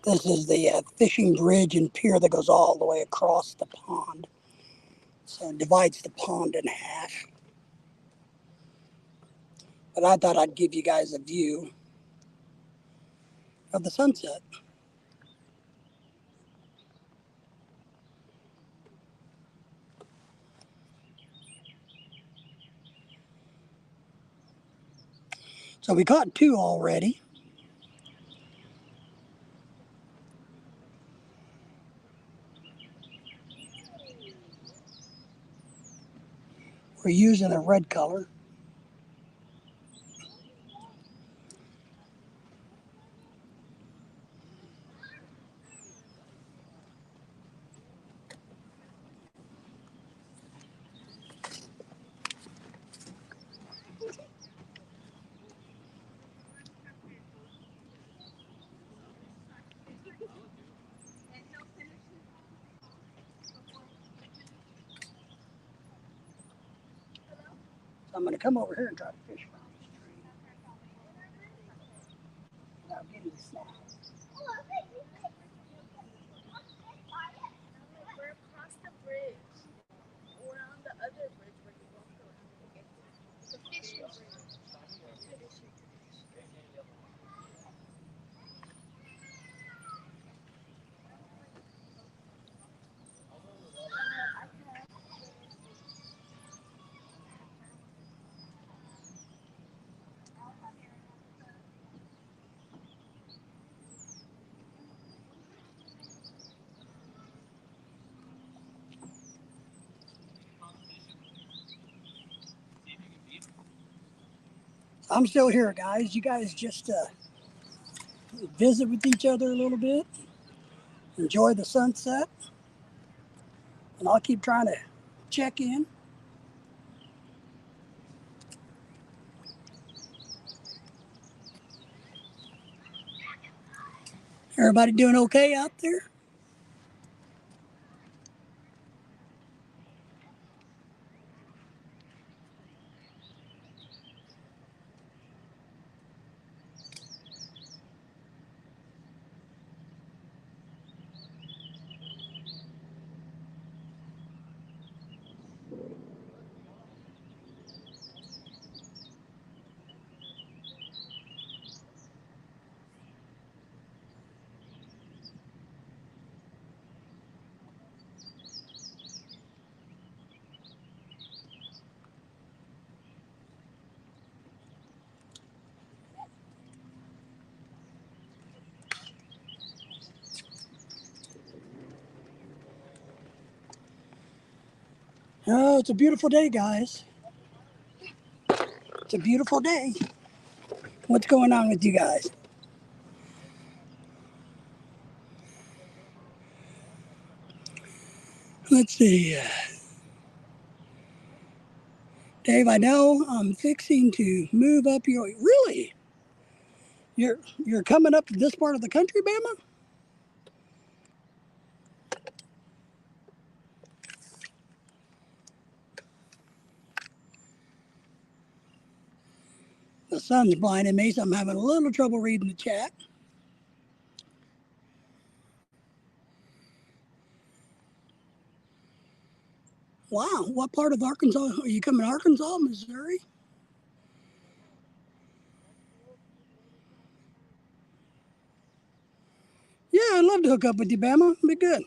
this is the fishing bridge and pier that goes all the way across the pond. So it divides the pond in half. But I thought I'd give you guys a view of the sunset. So we caught two already. We're using a red color. So I'm going to come over here and try to fish around this tree without getting snapped. We're across the bridge. We're on the other bridge where you walk around. The fishing bridge. I'm still here, guys. You guys just visit with each other a little bit, enjoy the sunset, and I'll keep trying to check in. Everybody doing okay out there? Oh, it's a beautiful day, guys. It's a beautiful day. What's going on with you guys? Let's see. Dave, I know I'm fixing to move up your. Really? You're coming up to this part of the country, Bama? The sun's blinding me, so I'm having a little trouble reading the chat. Wow, what part of Arkansas? Are you coming to Arkansas, Missouri? Yeah, I'd love to hook up with you, Bama. It'd be good.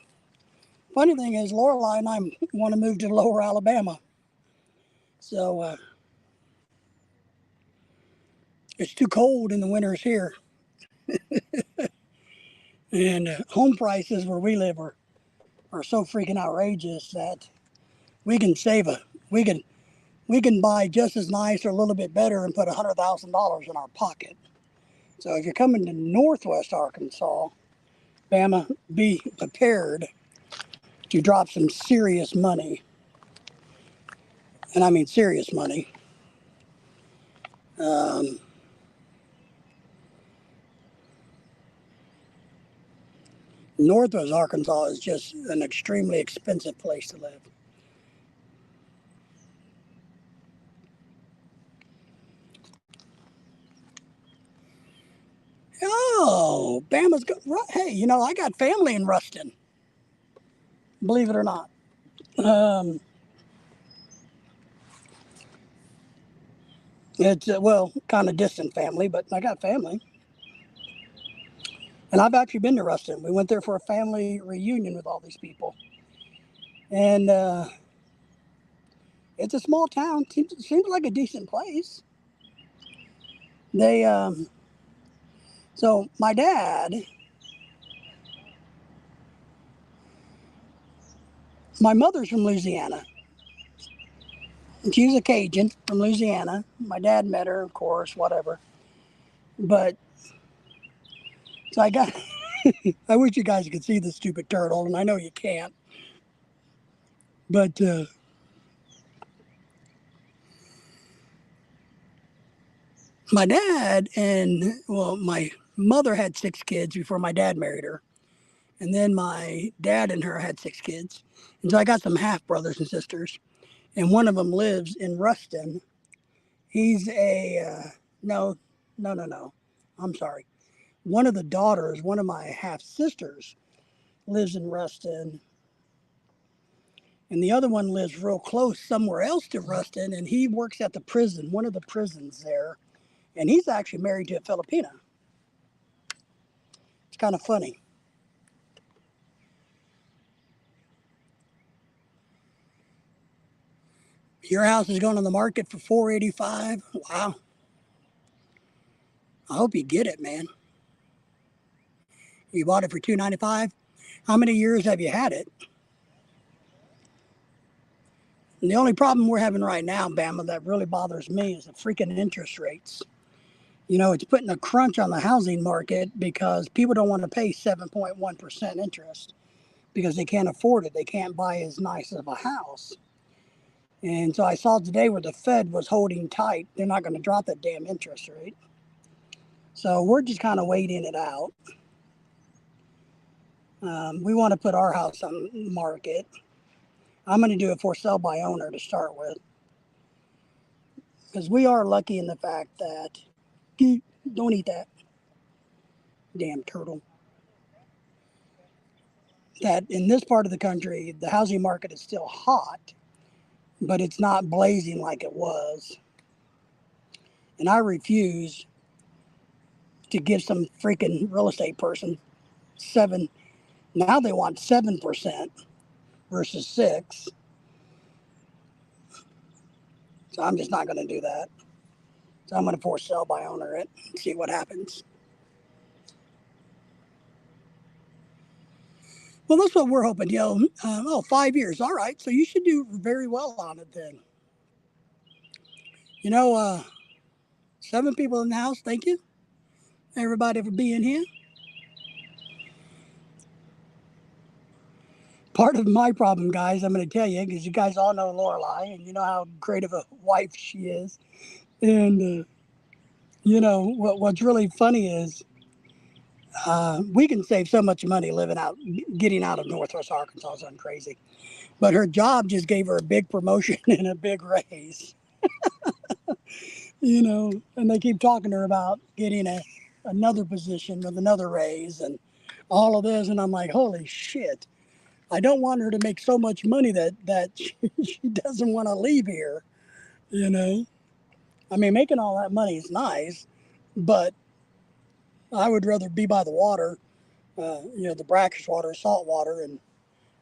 Funny thing is, Lorelai and I want to move to Lower Alabama. So it's too cold in the winters here. And home prices where we live are so freaking outrageous that we can save a we can we can buy just as nice or a little bit better and put $100,000 in our pocket. So if you're coming to Northwest Arkansas, Bama, be prepared to drop some serious money, and I mean serious money. Um, Northwest Arkansas is just an extremely expensive place to live. Oh, Bama's good. Hey, I got family in Ruston, believe it or not. Um, it's, well, kind of distant family, but I got family. And I've actually been to Ruston. We went there for a family reunion with all these people. And it's a small town. Seems like a decent place. They, so my mother's from Louisiana. And she's a Cajun from Louisiana. My dad met her, of course, whatever. But, so I got, I wish you guys could see the stupid turtle, and I know you can't. But my dad well, my mother had 6 kids before my dad married her. And then my dad and her had 6 kids. And so I got some half brothers and sisters. And one of them lives in Ruston. He's no, no, no, no. I'm sorry. One of the daughters, one of my half sisters, lives in Ruston. And the other one lives real close somewhere else to Ruston. And he works at the prison, one of the prisons there. And he's actually married to a Filipina. It's kind of funny. Your house is going on the market for 485. Wow. I hope you get it, man. You bought it for 295. How many years have you had it? And the only problem we're having right now, Bama, that really bothers me is the freaking interest rates. It's putting a crunch on the housing market because people don't want to pay 7.1% interest because they can't afford it. They can't buy as nice of a house. And so I saw today where the Fed was holding tight. They're not going to drop that damn interest rate. So we're just kind of waiting it out. We want to put our house on the market. I'm going to do it for sale by owner to start with. Because we are lucky in the fact that, don't eat that damn turtle, that in this part of the country, the housing market is still hot, but it's not blazing like it was. And I refuse to give some freaking real estate person seven. Now they want 7% versus 6. So I'm just not going to do that. So I'm going to force sell by owner it and see what happens. Well, that's what we're hoping. 5 years. All right. So you should do very well on it then. You know, 7 people in the house. Thank you, everybody, for being here. Part of my problem, guys, I'm going to tell you, because you guys all know Lorelai, and you know how great of a wife she is. And what's really funny is we can save so much money getting out of Northwest Arkansas. It's crazy. But her job just gave her a big promotion and a big raise. And they keep talking to her about getting another position with another raise and all of this. And I'm like, holy shit. I don't want her to make so much money that she doesn't want to leave here, you know. I mean, making all that money is nice, but I would rather be by the water, the brackish water, salt water,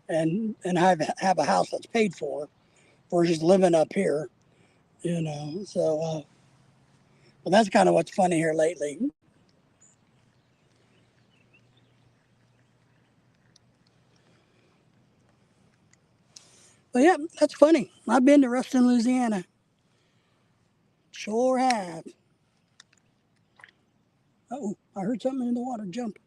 and have a house that's paid for versus living up here, So, well, that's kind of what's funny here lately. But yeah, that's funny. I've been to Ruston, Louisiana. Sure have. Oh, I heard something in the water jump.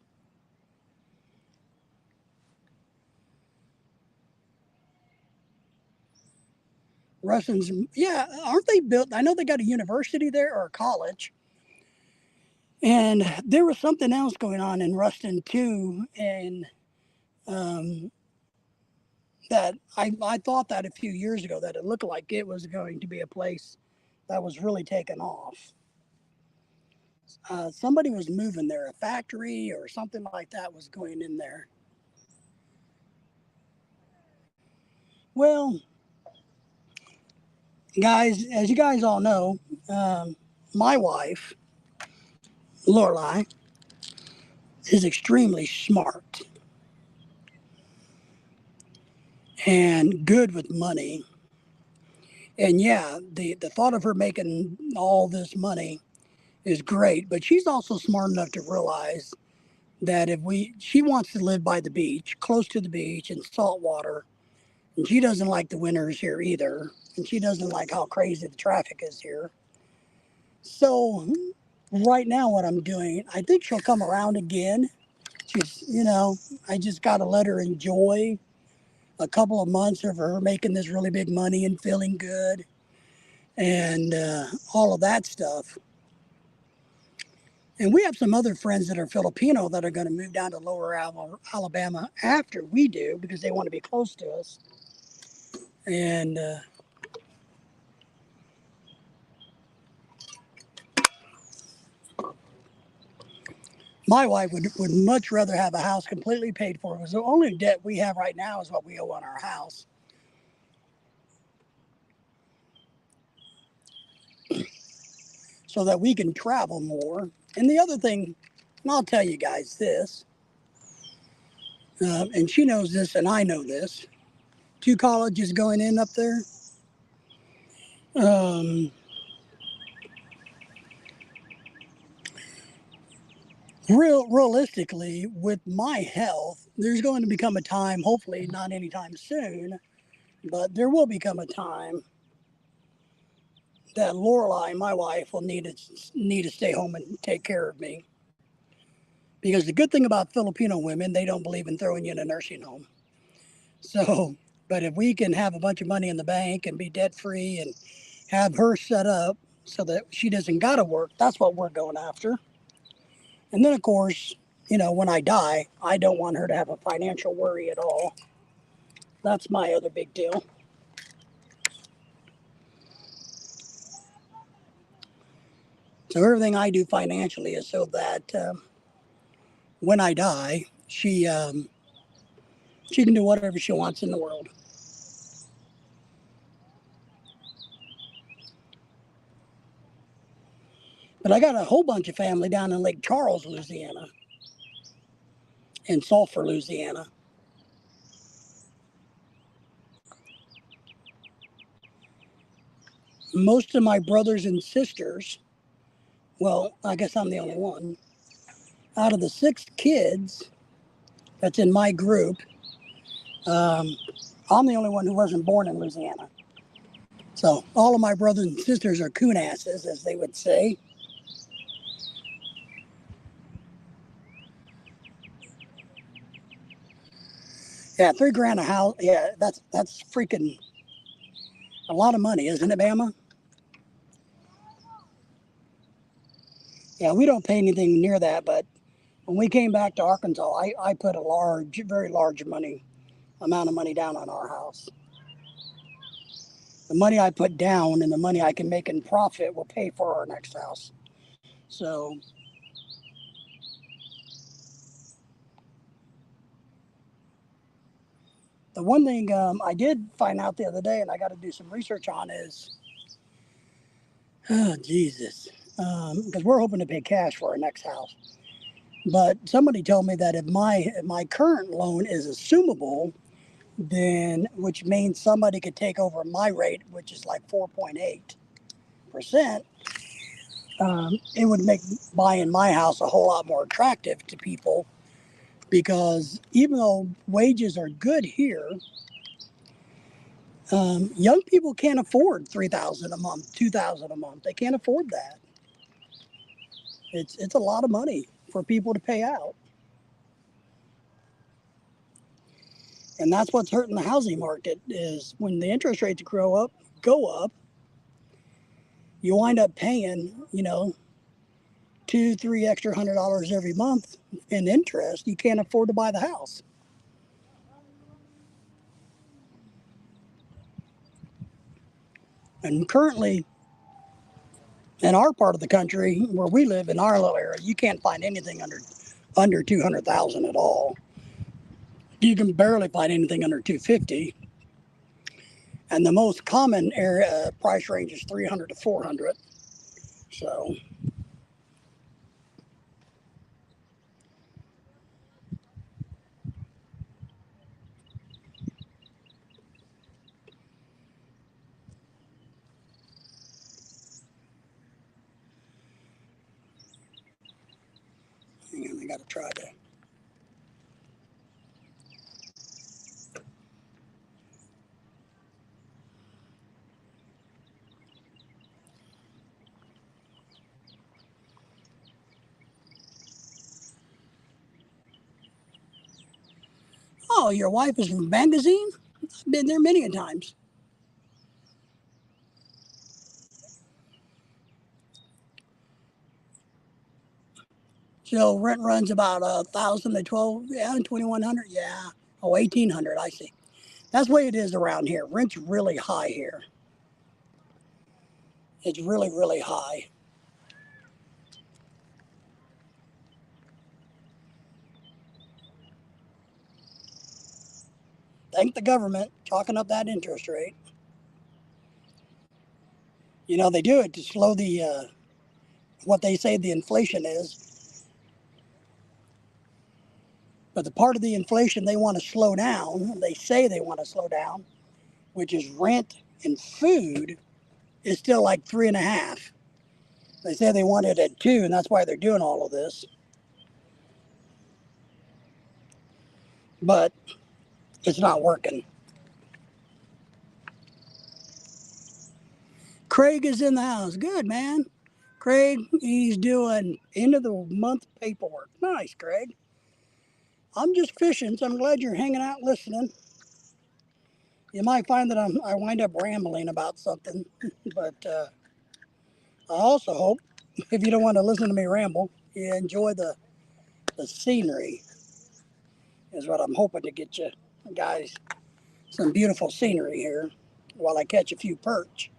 Ruston's, yeah, aren't they built? I know they got a university there or a college. And there was something else going on in Ruston too. And um, that I thought that a few years ago that it looked like it was going to be a place that was really taken off. Somebody was moving there, a factory or something like that was going in there. Well, guys, as you guys all know, my wife, Lorelai, is extremely smart and good with money. And yeah, the thought of her making all this money is great, but she's also smart enough to realize that she wants to live by the beach, close to the beach and salt water, and she doesn't like the winters here either, and she doesn't like how crazy the traffic is here. So right now what I'm doing, I think she'll come around again. I just got to let her enjoy a couple of months of her making this really big money and feeling good and all of that stuff. And we have some other friends that are Filipino that are going to move down to lower Alabama after we do because they want to be close to us. And my wife would much rather have a house completely paid for because the only debt we have right now is what we owe on our house. So that we can travel more. And the other thing, and I'll tell you guys this, and she knows this and I know this, 2 colleges going in up there. Realistically, with my health, there's going to become a time, hopefully not anytime soon, but there will become a time that Lorelai, my wife, will need to stay home and take care of me. Because the good thing about Filipino women, they don't believe in throwing you in a nursing home. So, but if we can have a bunch of money in the bank and be debt free and have her set up so that she doesn't got to work, that's what we're going after. And then, of course, when I die, I don't want her to have a financial worry at all. That's my other big deal. So everything I do financially is so that when I die, she can do whatever she wants in the world. But I got a whole bunch of family down in Lake Charles, Louisiana, and Sulphur, Louisiana. Most of my brothers and sisters, well, I guess I'm the only one, out of the 6 kids that's in my group, Um, I'm the only one who wasn't born in Louisiana. So all of my brothers and sisters are coon asses, as they would say. Yeah, $3 grand a house. Yeah, that's freaking a lot of money, isn't it, Bama? Yeah, we don't pay anything near that, but when we came back to Arkansas, I put a large, very large amount of money down on our house. The money I put down and the money I can make in profit will pay for our next house. So the one thing I did find out the other day, and I got to do some research on, is, oh Jesus, because we're hoping to pay cash for our next house. But somebody told me that if my current loan is assumable, then which means somebody could take over my rate, which is like 4.8%. It would make buying my house a whole lot more attractive to people because even though wages are good here, young people can't afford 3,000 a month, 2,000 a month. They can't afford that. It's a lot of money for people to pay out, and that's what's hurting the housing market. Is when the interest rates go up, you wind up paying, two, three extra $100 every month in interest. You can't afford to buy the house. And currently, in our part of the country where we live in our little area, you can't find anything under 200,000 at all. You can barely find anything under 250, and the most common area price range is 300 to 400. So hang on, I got to try to. Oh, your wife is from magazine? I've been there many a times. So rent runs about 1,000 to 12, yeah, 2,100, yeah. Oh, 1,800, I see. That's the way it is around here. Rent's really high here. It's really, really high. Thank the government chalking up that interest rate. They do it to slow what they say the inflation is. But the part of the inflation they want to slow down, they say they want to slow down, which is rent and food, is still like 3.5. They say they want it at 2, and that's why they're doing all of this. But it's not working. Craig is in the house. Good, man. Craig, he's doing end of the month paperwork. Nice, Craig. I'm just fishing, so I'm glad you're hanging out listening. You might find that I wind up rambling about something, but I also hope, if you don't want to listen to me ramble, you enjoy the scenery, is what I'm hoping to get you guys some beautiful scenery here while I catch a few perch.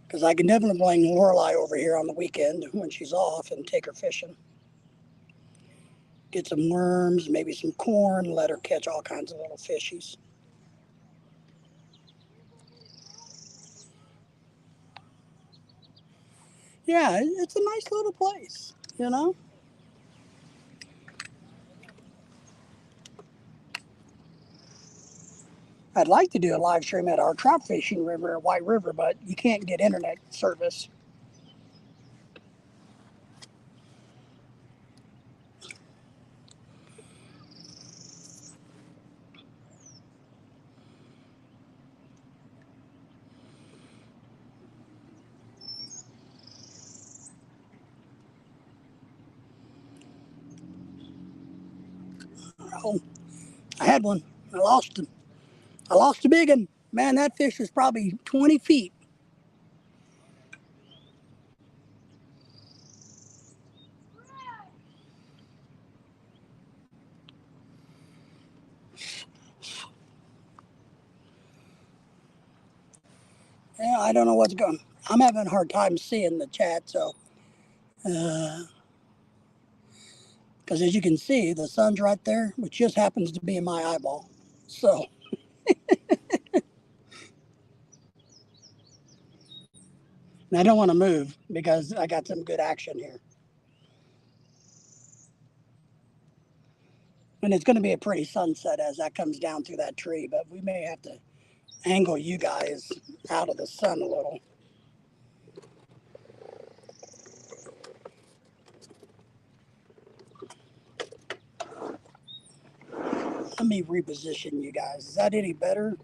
Because I can definitely bring Lorelei over here on the weekend when she's off and take her fishing. Get some worms, maybe some corn, let her catch all kinds of little fishies. Yeah, it's a nice little place. I'd like to do a live stream at our trout fishing river at White River, but you can't get internet service. Oh, I had one. I lost him. I lost a big one. Man, that fish was probably 20 feet. Yeah, I don't know what's going. I'm having a hard time seeing the chat, so because as you can see, the sun's right there, which just happens to be in my eyeball. So, and I don't want to move because I got some good action here. And it's going to be a pretty sunset as that comes down through that tree, but we may have to angle you guys out of the sun a little. Let me reposition you guys. Is that any better?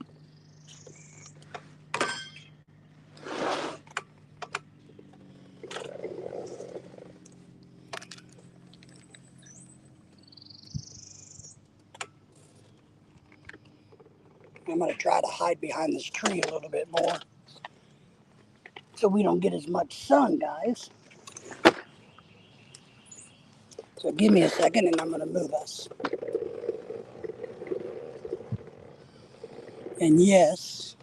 I'm going to try to hide behind this tree a little bit more so we don't get as much sun, guys. So give me a second and I'm going to move us. And yes,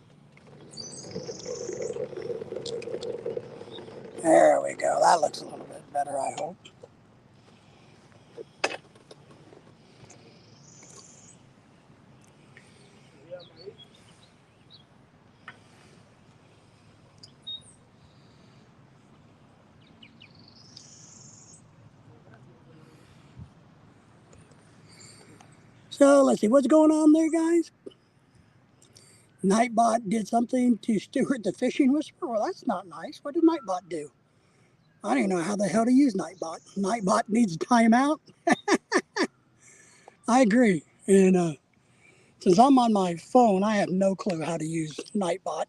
there we go. That looks a little bit better, I hope. So let's see what's going on there, guys. Nightbot did something to Stuart the Fishing Whisperer. Well, that's not nice. What did Nightbot do? I don't even know how the hell to use Nightbot. Nightbot needs a timeout. I agree. And since I'm on my phone, I have no clue how to use Nightbot.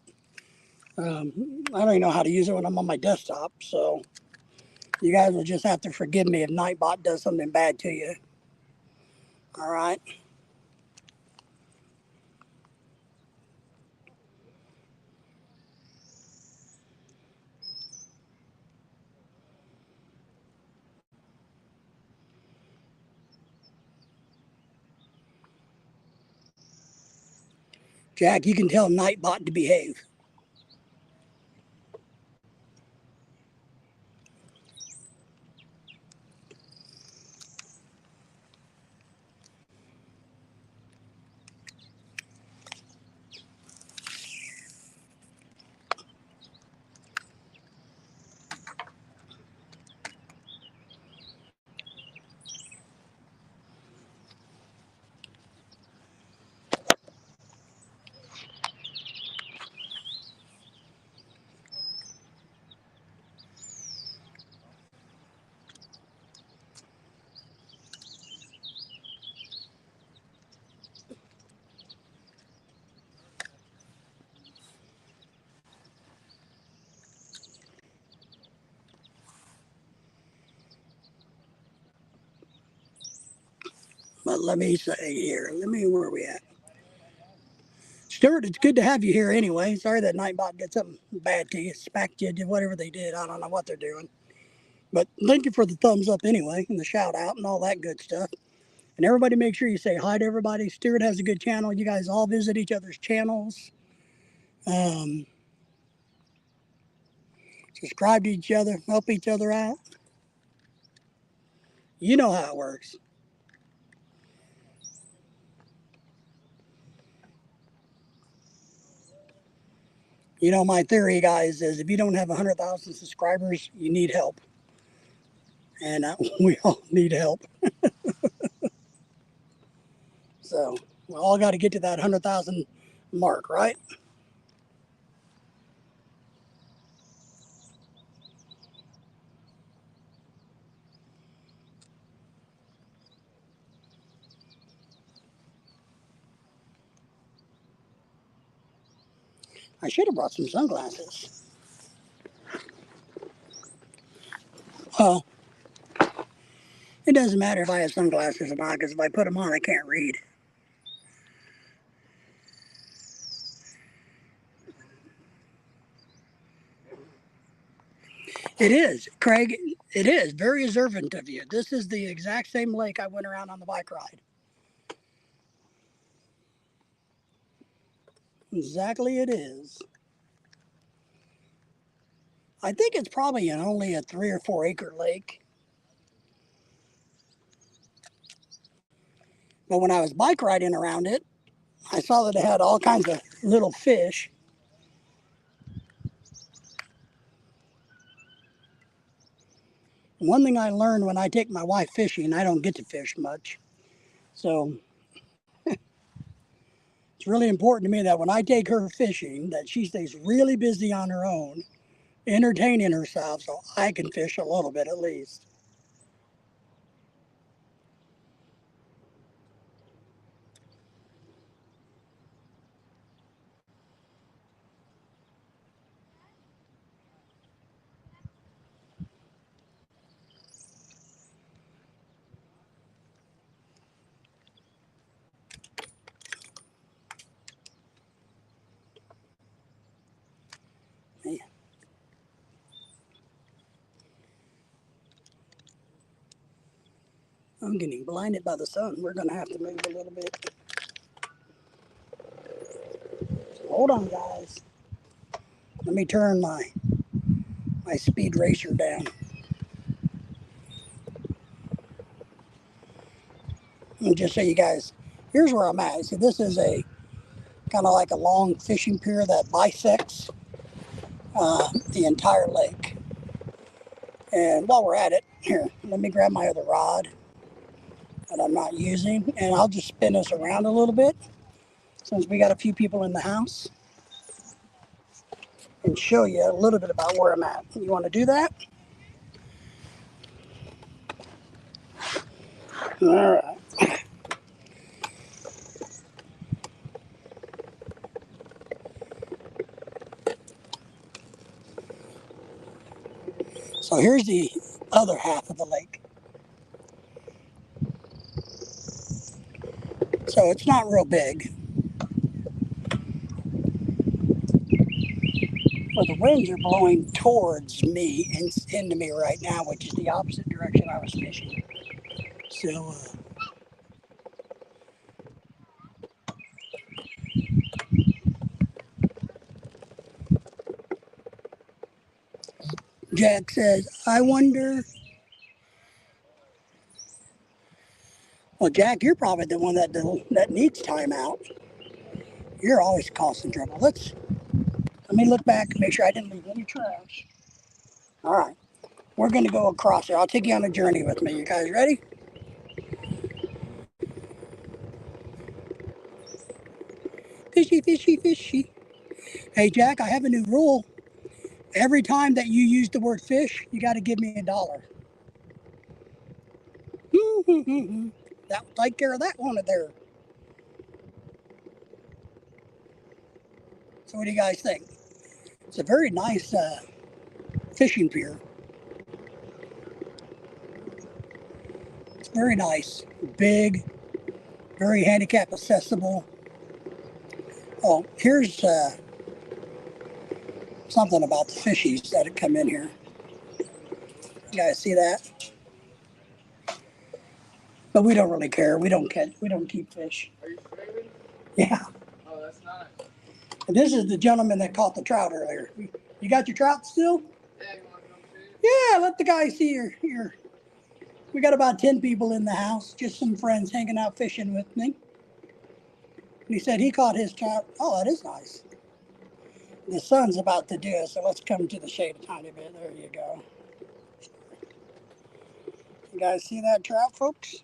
I don't even know how to use it when I'm on my desktop. So you guys will just have to forgive me if Nightbot does something bad to you. All right. Jack, you can tell Nightbot to behave. But let me say here, where are we at? Stuart, it's good to have you here anyway. Sorry that Nightbot did something bad to you, smacked you, did whatever they did. I don't know what they're doing. But thank you for the thumbs up anyway, and the shout out and all that good stuff. And everybody make sure you say hi to everybody. Stuart has a good channel. You guys all visit each other's channels. Um, Subscribe to each other, help each other out. You know how it works. You know, my theory, guys, is if you don't have 100,000 subscribers, you need help. And we all need help. So we all got to get to that 100,000 mark, right? I should have brought some sunglasses. Well, it doesn't matter if I have sunglasses or not, because if I put them on, I can't read. It is, Craig. It is very observant of you. This is the exact same lake I went around on the bike ride. Exactly, it is. I think it's probably only a 3 or 4 acre lake. But when I was bike riding around it, I saw that it had all kinds of little fish. One thing I learned when I take my wife fishing, I don't get to fish much. So it's really important to me that when I take her fishing, that she stays really busy on her own, entertaining herself, so I can fish a little bit at least. I'm getting blinded by the sun. We're going to have to move a little bit. Hold on, guys. Let me turn my speed racer down. And just so you guys, here's where I'm at. See, this is a kind of like a long fishing pier that bisects the entire lake. And while we're at it, here, let me grab my other rod that I'm not using, and I'll just spin us around a little bit since we got a few people in the house and show you a little bit about where I'm at. You want to do that? All right. So here's the other half of the lake. So it's not real big. Well, the winds are blowing towards me and into me right now, which is the opposite direction I was fishing. So, Jack says, I wonder. Well, Jack, you're probably the one that needs time out. You're always causing trouble. Let me look back and make sure I didn't leave any trash. All right. We're going to go across there. I'll take you on a journey with me. You guys ready? Fishy, fishy, fishy. Hey, Jack, I have a new rule. Every time that you use the word fish, you got to give me $1. That will take care of that one there. So what do you guys think? It's a very nice fishing pier. It's very nice. Big, very handicap accessible. Oh, here's something about the fishies that have come in here. You guys see that? But we don't really care. We don't keep fish. Are you swimming? Yeah. Oh, that's nice. And this is the gentleman that caught the trout earlier. You got your trout still? Yeah, you want to come see? Yeah, let the guys see your. We got about 10 people in the house, just some friends hanging out fishing with me. And he said he caught his trout. Oh, that is nice. The sun's about to do it, so let's come to the shade a tiny bit. There you go. You guys see that trout, folks?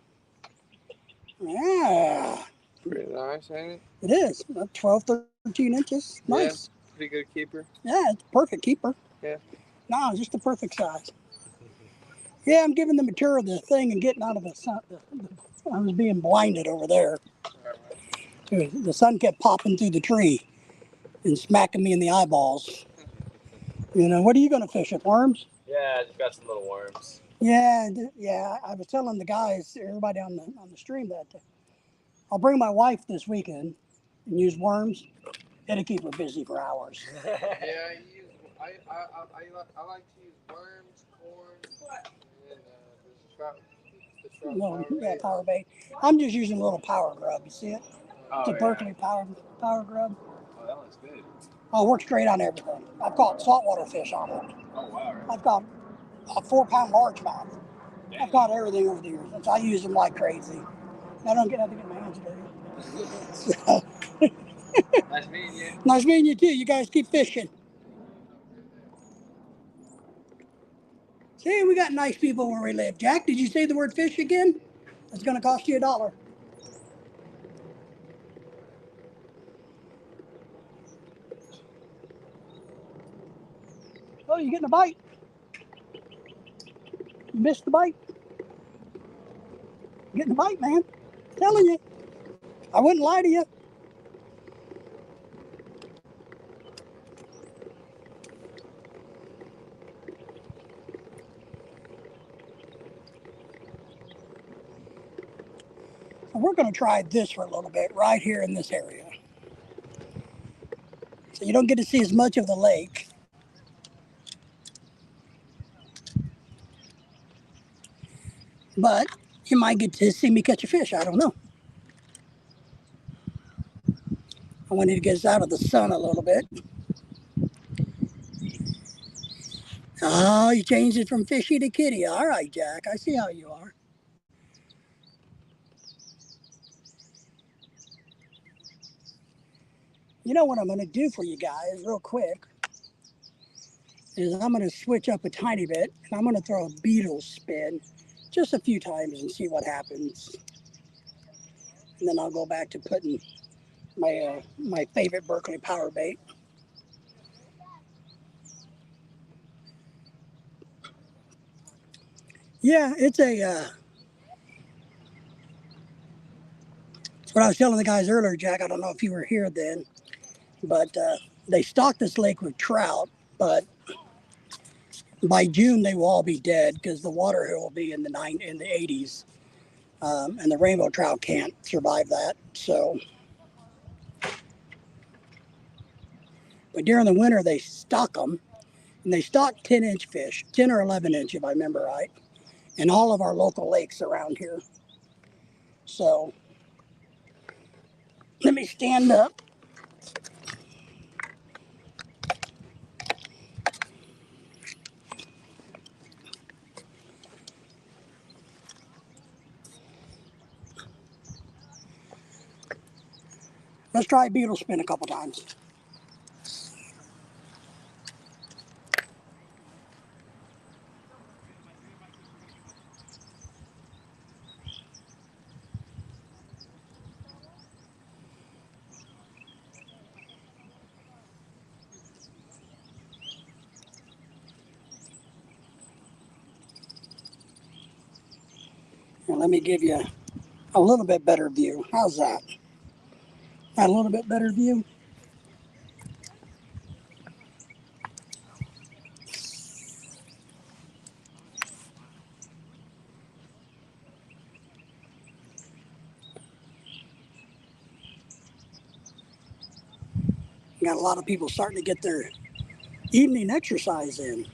Yeah. Pretty nice, ain't it? It is. About 12, 13 inches. Nice. Yeah, pretty good keeper. Yeah, it's a perfect keeper. Yeah. No, it's just the perfect size. Yeah, I'm giving the material the thing and getting out of the sun. I was being blinded over there. The sun kept popping through the tree and smacking me in the eyeballs. You know, what are you going to fish at? Worms? Yeah, I just got some little worms. Yeah, yeah. I was telling the guys, everybody on the stream that I'll bring my wife this weekend and use worms. It'll keep her busy for hours. Yeah, I like to use worms, corn, and the trout Little, power yeah, bait. power bait. I'm just using a little power grub. You see it? It's Oh a yeah. Berkeley power grub. Oh, that looks good. Oh, it works great on everything. I've caught saltwater fish on it. Oh wow, really? I've got a 4 pound largemouth. I've Dang. caught everything over the years. And so I use them like crazy. I don't get nothing to get my hands dirty. So, Nice meeting you. nice meeting you too. You guys keep fishing. See, we got nice people where we live. Jack, did you say the word fish again? It's going to cost you $1. Oh, you getting a bite? You missed the bite? Getting a bite, man. Telling you. I wouldn't lie to you. So we're going to try this for a little bit right here in this area. So you don't get to see as much of the lake. But you might get to see me catch a fish. I don't know. I wanted to get us out of the sun a little bit. Oh, you changed it from fishy to kitty. All right, Jack. I see how you are. You know what I'm going to do for you guys real quick is I'm going to switch up a tiny bit and I'm going to throw a beetle spin just a few times and see what happens. And then I'll go back to putting my favorite Berkeley power bait. Yeah, it's what I was telling the guys earlier, Jack. I don't know if you were here then, but they stock this lake with trout, but by June they will all be dead because the water here will be in the 80s, and the rainbow trout can't survive that. So, but during the winter they stock them, and they stock 10-inch fish, 10 or 11-inch if I remember right, in all of our local lakes around here. So let me stand up. Let's try beetle spin a couple times. And let me give you a little bit better view. How's that? Got a little bit better view? Got a lot of people starting to get their evening exercise in.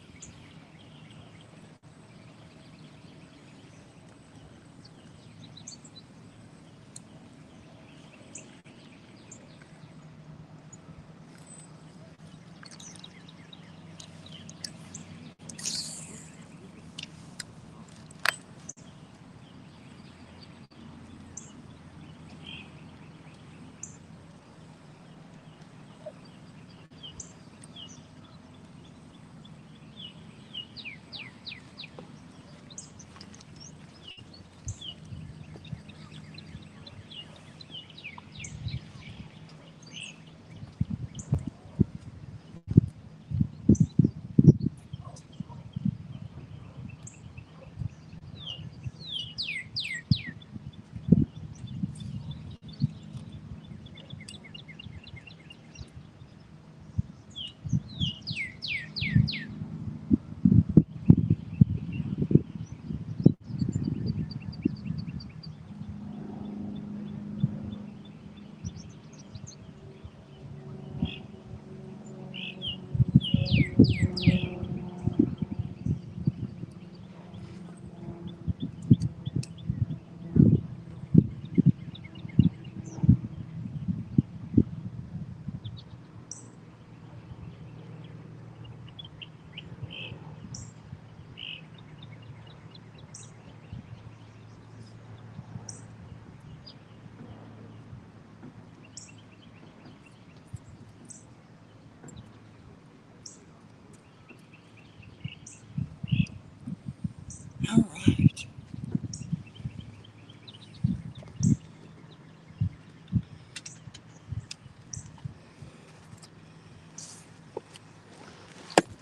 All right.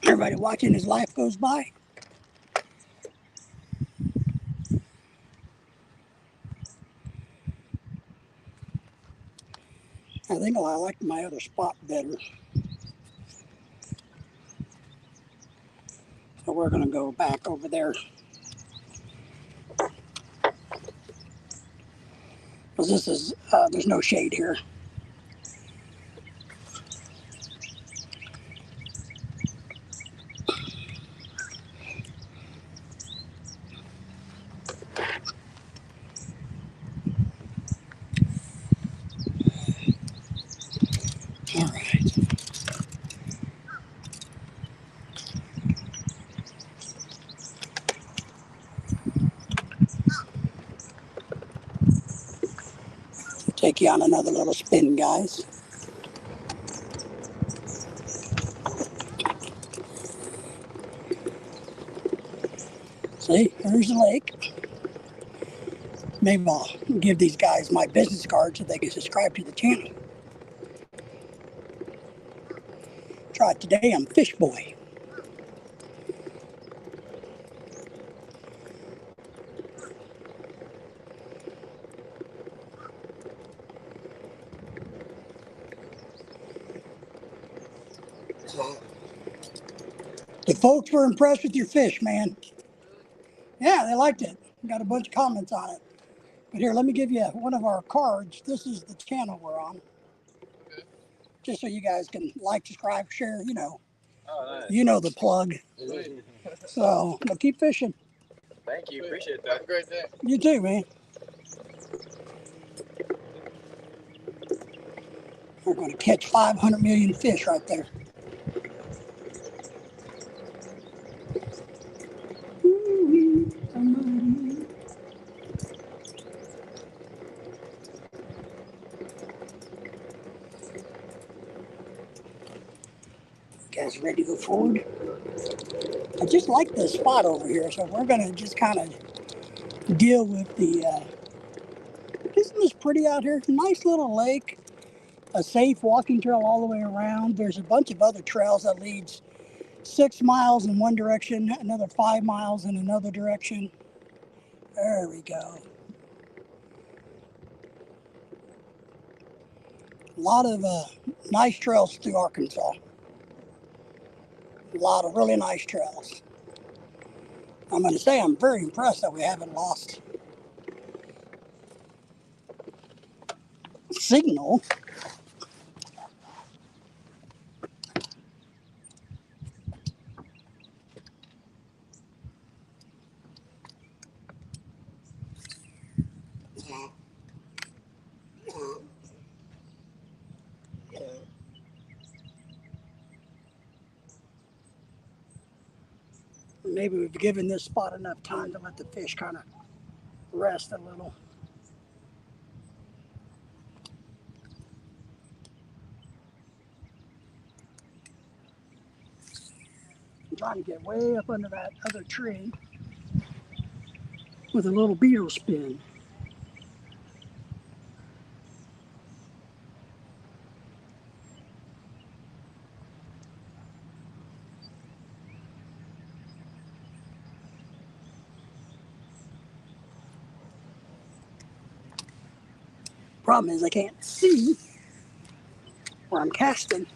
Everybody watching as life goes by. I think I like my other spot better. So we're going to go back over there. Because this is, there's no shade here. All right. Take you on another little spin, guys. See, there's the lake. Maybe I'll give these guys my business card so they can subscribe to the channel. Try it today, I'm Fish Boy. The folks were impressed with your fish, man. Yeah, they liked it. Got a bunch of comments on it. But here, let me give you one of our cards. This is the channel we're on. Okay. Just so you guys can like, subscribe, share, Oh, nice. you know the plug. Sweet. So, but keep fishing. Thank you. Appreciate Have that. a great day. You too, man. We're going to catch 500 million fish right there. You guys ready to go forward? I just like this spot over here, so we're going to just kind of deal with the, isn't this pretty out here? Nice little lake, a safe walking trail all the way around. There's a bunch of other trails that leads 6 miles in one direction, another 5 miles in another direction. There we go. A lot of nice trails through Arkansas. A lot of really nice trails. I'm going to say I'm very impressed that we haven't lost signal. Maybe we've given this spot enough time to let the fish kind of rest a little. I'm trying to get way up under that other tree with a little beetle spin. Problem is I can't see where I'm casting.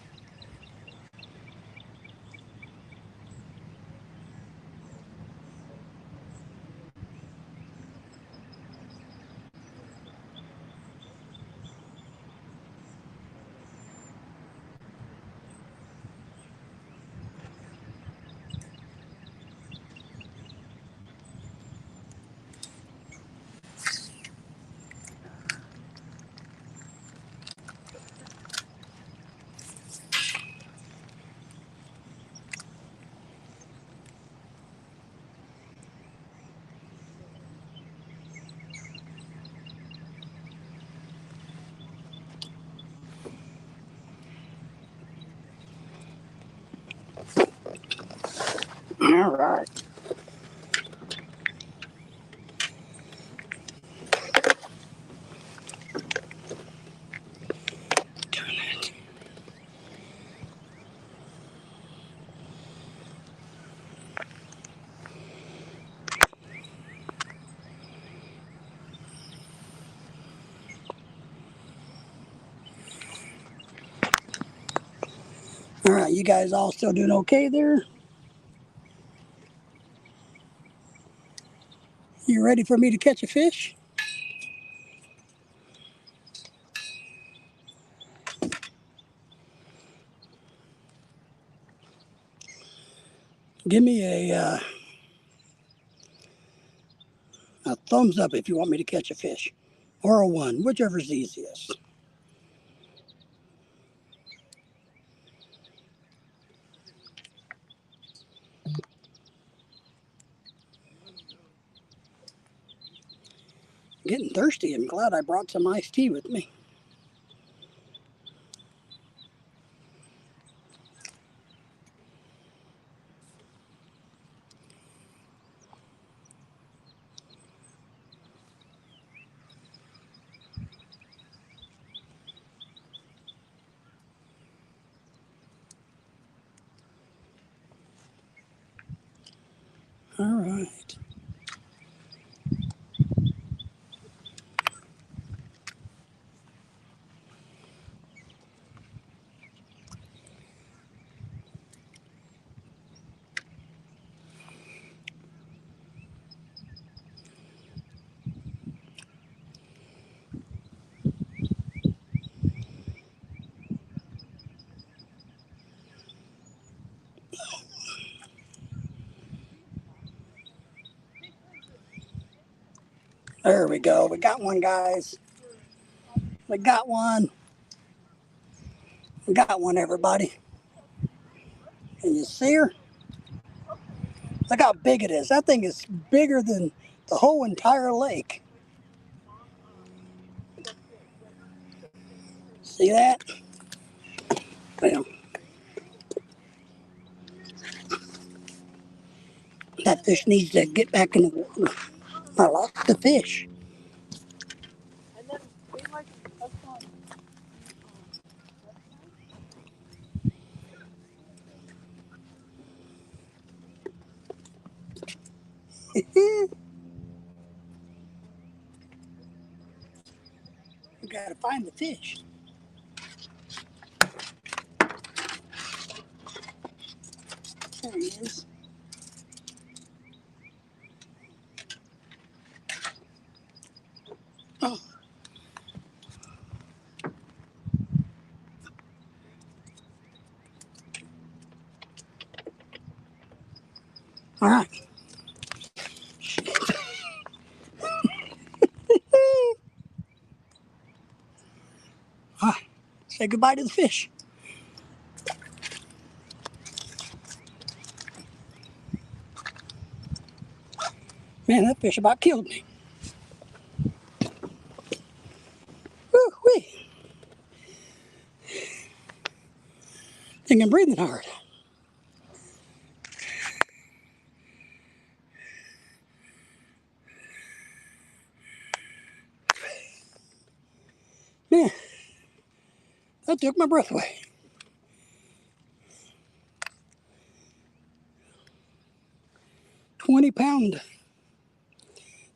All right. Turn it. All right, you guys all still doing okay there? You ready for me to catch a fish? Give me a thumbs up if you want me to catch a fish, or a one, whichever's easiest. Getting thirsty. I'm glad I brought some iced tea with me. All right. There we go. We got one, guys. We got one. We got one, everybody. Can you see her? Look how big it is. That thing is bigger than the whole entire lake. See that? Well, that fish needs to get back in the water. I lost the fish. We gotta find the fish. There he is. Oh, all right. All right. Say goodbye to the fish. Man, that fish about killed me. Woo-wee. Think I'm breathing hard. Man, that took my breath away. 20-pound.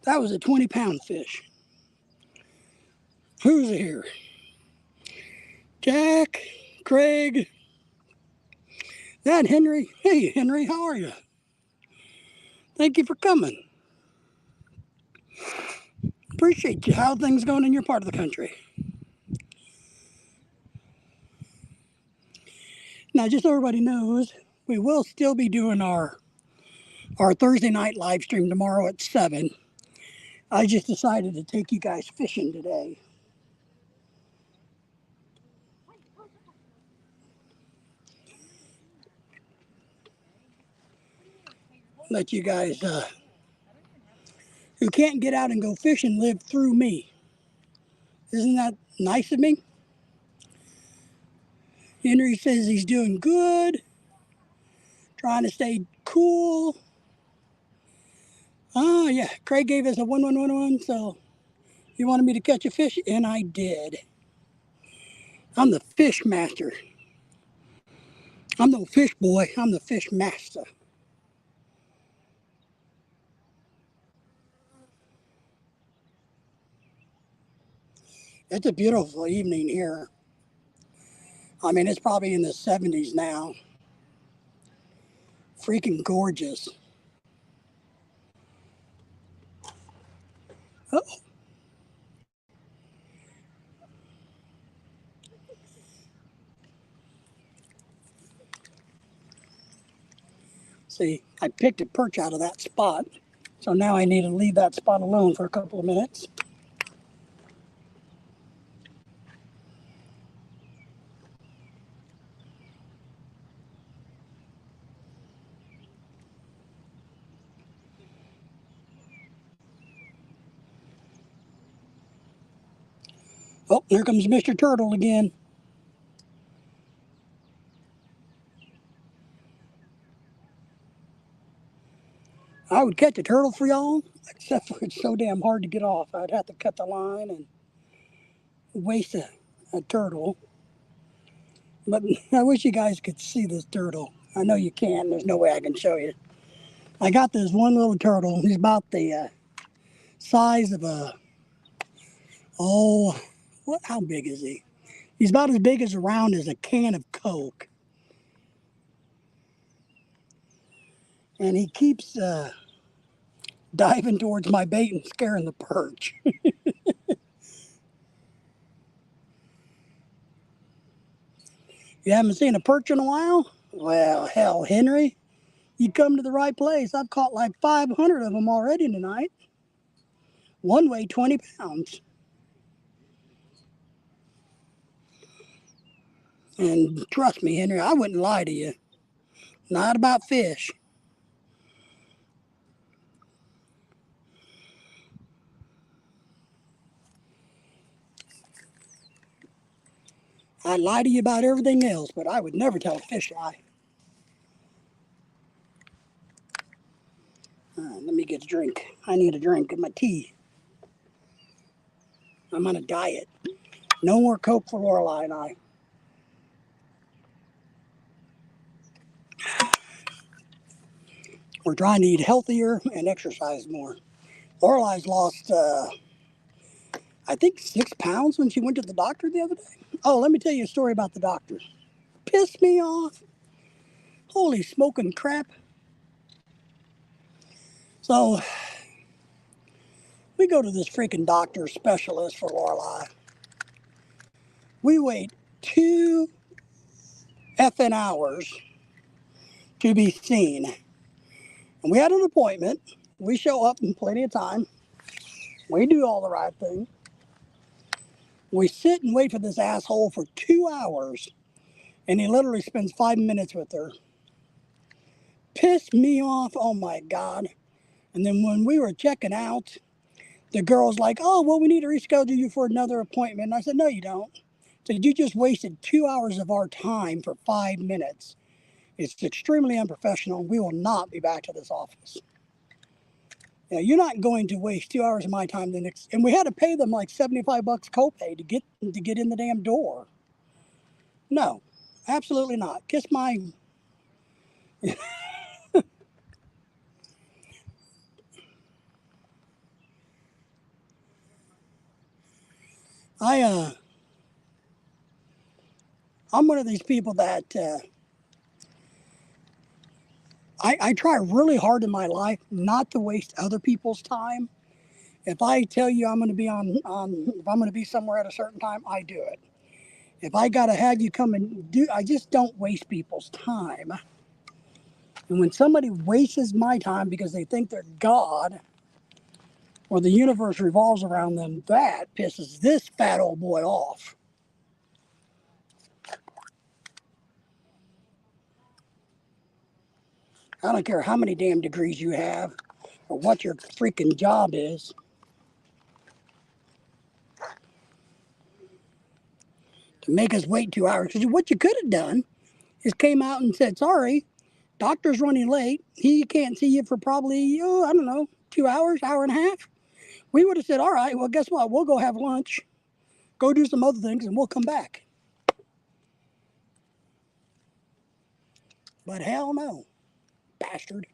That was a 20-pound fish. Who's here? Jack, Craig, that Henry. Hey, Henry, how are you? Thank you for coming. Appreciate you. How things going in your part of the country? Now, just so everybody knows, we will still be doing our Thursday night live stream tomorrow at 7. I just decided to take you guys fishing today. Let you guys who can't get out and go fishing live through me. Isn't that nice of me? Henry says he's doing good. trying to stay cool. Oh, yeah, Craig gave us a 1111, so he wanted me to catch a fish, and I did. I'm the fish master. I'm no fish boy, I'm the fish master. It's a beautiful evening here. I mean, it's probably in the 70s now. Freaking gorgeous. Oh, see, I picked a perch out of that spot. So now I need to leave that spot alone for a couple of minutes. Oh, here comes Mr. Turtle again. I would catch a turtle for y'all, except for it's so damn hard to get off. I'd have to cut the line and waste a turtle. But I wish you guys could see this turtle. I know you can. There's no way I can show you. I got this one little turtle. He's about the size of a, oh, what? How big is he? He's about as big as around as a can of Coke. And he keeps diving towards my bait and scaring the perch. You haven't seen a perch in a while? Well, hell, Henry, you come to the right place. I've caught like 500 of them already tonight. One weighed 20 pounds. And trust me, Henry, I wouldn't lie to you. Not about fish. I'd lie to you about everything else, but I would never tell a fish lie. Let me get a drink. I need a drink of my tea. I'm on a diet. No more Coke for Lorelei and I. We're trying to eat healthier and exercise more. Lorelei's lost, I think, 6 pounds when she went to the doctor the other day. Oh, let me tell you a story about the doctor. Pissed me off. Holy smoking crap. So we go to this freaking doctor specialist for Lorelei. We wait 2 effing hours to be seen. And we had an appointment. We show up in plenty of time. We do all the right things. We sit and wait for this asshole for 2 hours, and he literally spends 5 minutes with her. Pissed me off, oh my God. And then when we were checking out, the girl's like, oh, well, we need to reschedule you for another appointment. And I said, no, you don't. I said, you just wasted 2 hours of our time for 5 minutes. It's extremely unprofessional. We will not be back to this office. You know, you're not going to waste 2 hours of my time the next, and we had to pay them like $75 copay to get in the damn door. No, absolutely not. Kiss my. I I'm one of these people that I try really hard in my life not to waste other people's time. If I tell you I'm going to be if I'm going to be somewhere at a certain time, I do it. If I got to have you come and do, I just don't waste people's time. And when somebody wastes my time because they think they're God or the universe revolves around them, that pisses this fat old boy off. I don't care how many damn degrees you have or what your freaking job is. To make us wait 2 hours. Because what you could have done is came out and said, sorry, Doctor's running late. He can't see you for probably, I don't know, 2 hours, hour and a half. We would have said, all right, well, guess what? We'll go have lunch, go do some other things, and we'll come back. But hell no, bastard.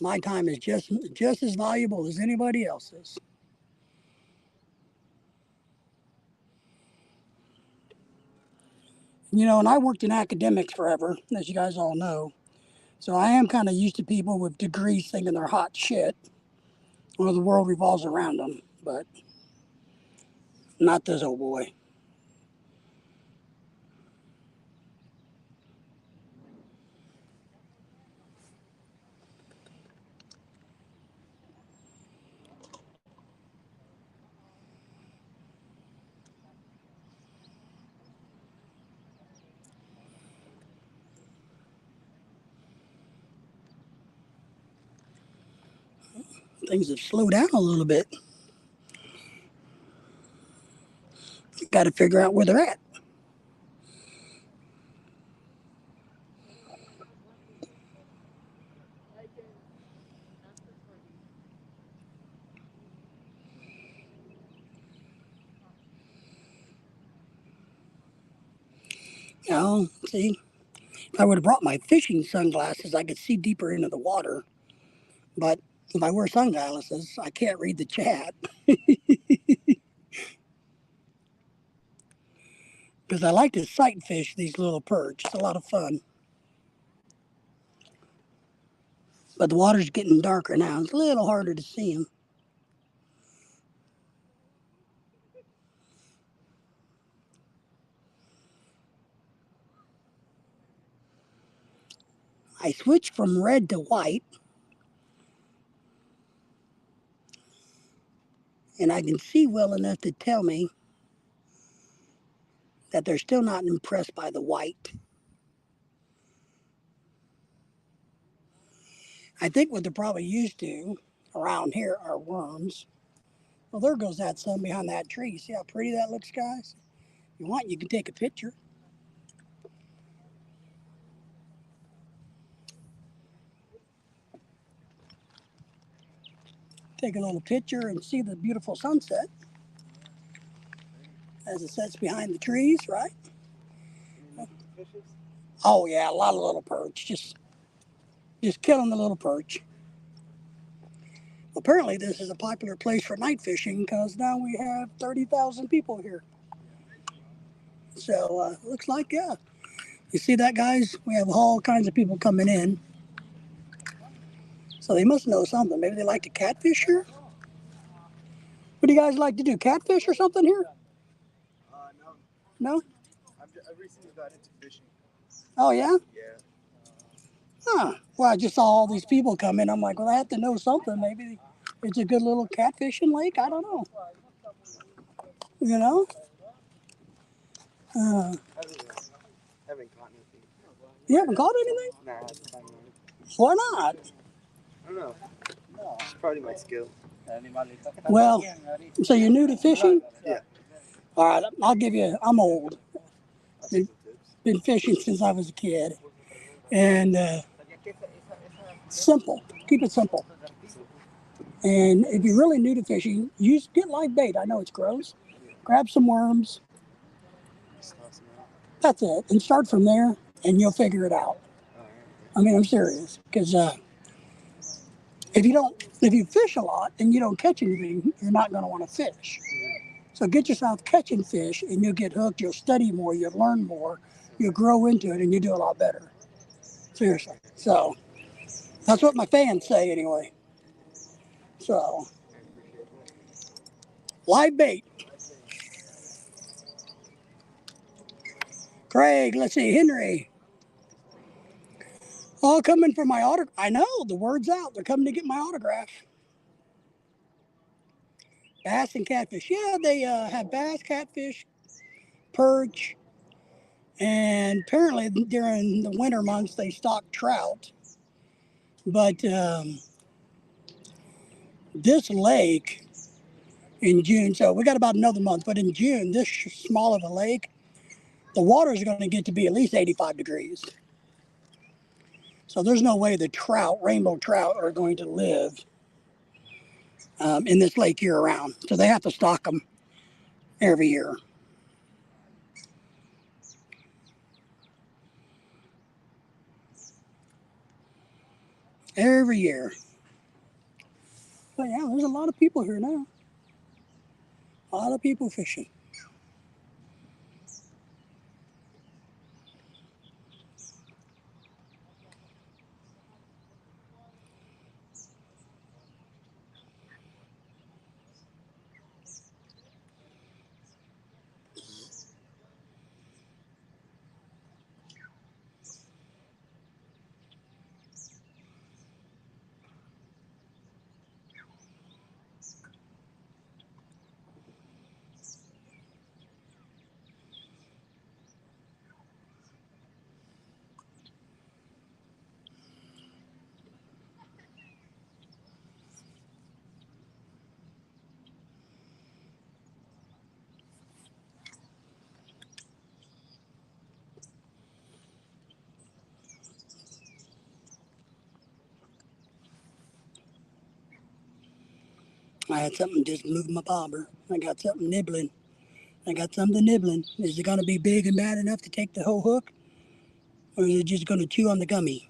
My time is just as valuable as anybody else's. And I worked in academics forever, as you guys all know. So I am kind of used to people with degrees thinking they're hot shit, or the world revolves around them. But not this old boy. Things have slowed down a little bit. Got to figure out where they're at. See, if I would have brought my fishing sunglasses, I could see deeper into the water. But if I wear sunglasses, I can't read the chat because I like to sight fish these little perch. It's a lot of fun. But the water's getting darker now. It's a little harder to see them. I switched from red to white, and I can see well enough to tell me that they're still not impressed by the white. I think what they're probably used to around here are worms. Well, there goes that sun behind that tree. See how pretty that looks, guys? If you want, you can take a picture. Take a little picture and see the beautiful sunset as it sets behind the trees, right? Oh yeah, a lot of little perch. Just killing the little perch. Apparently, this is a popular place for night fishing because now we have 30,000 people here. So looks like, yeah. You see that, guys? We have all kinds of people coming in. So they must know something. Maybe they like to catfish here? What do you guys like to do? Catfish or something here? No. No? I've recently got into fishing. Oh, yeah? Yeah. Huh. Well, I just saw all these people come in. I'm like, well, I have to know something. Maybe it's a good little catfishing lake. I don't know. You know? Haven't caught anything. You haven't caught anything? Nah, I haven't caught anything. Why not? I don't know. It's probably my skill. Well, so you're new to fishing? Yeah. All right, I'll give you, I'm old. I'll see some tips. Been fishing since I was a kid. And simple. Keep it simple. And if you're really new to fishing, get live bait. I know it's gross. Grab some worms. Just toss them out. That's it. And start from there, and you'll figure it out. All right. I mean, I'm serious. Because if you fish a lot and you don't catch anything, you're not going to want to fish. So get yourself catching fish, and you'll get hooked. You'll study more. You'll learn more. You'll grow into it, and you do a lot better. Seriously. So that's what my fans say, anyway. So live bait. Craig, let's see, Henry. All coming for my autograph. I know, the word's out. They're coming to get my autograph. Bass and catfish. Yeah, they have bass, catfish, perch, and apparently during the winter months they stock trout. But this lake in June, so we got about another month, but in June, this small of a lake, the water's going to get to be at least 85 degrees. So there's no way the trout, rainbow trout, are going to live in this lake year round. So they have to stock them every year. Every year. But yeah, there's a lot of people here now. A lot of people fishing. I had something just move my bobber. I got something nibbling. I got something nibbling. Is it going to be big and bad enough to take the whole hook? Or is it just going to chew on the gummy?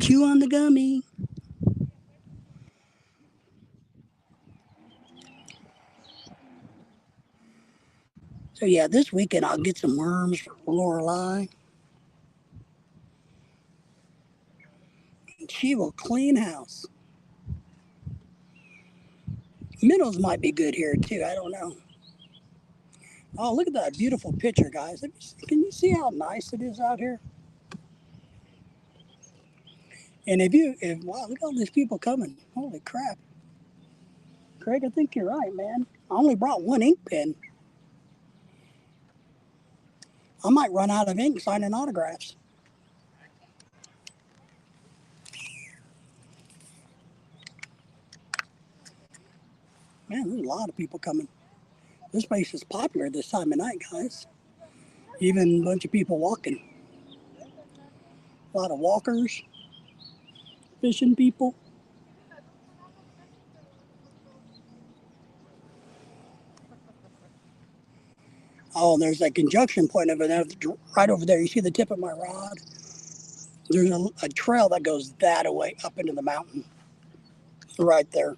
Chew on the gummy. So yeah, this weekend I'll get some worms for Lorelei. And she will clean house. Minnows might be good here too. I don't know. Oh, look at that beautiful picture, guys. Can you see how nice it is out here? And wow, look at all these people coming. Holy crap. Craig, I think you're right, man. I only brought one ink pen. I might run out of ink signing autographs. Man, there's a lot of people coming. This place is popular this time of night, guys. Even a bunch of people walking. A lot of walkers, fishing people. Oh, there's a conjunction point over there, right over there. You see the tip of my rod? There's a trail that goes that way up into the mountain. Right there.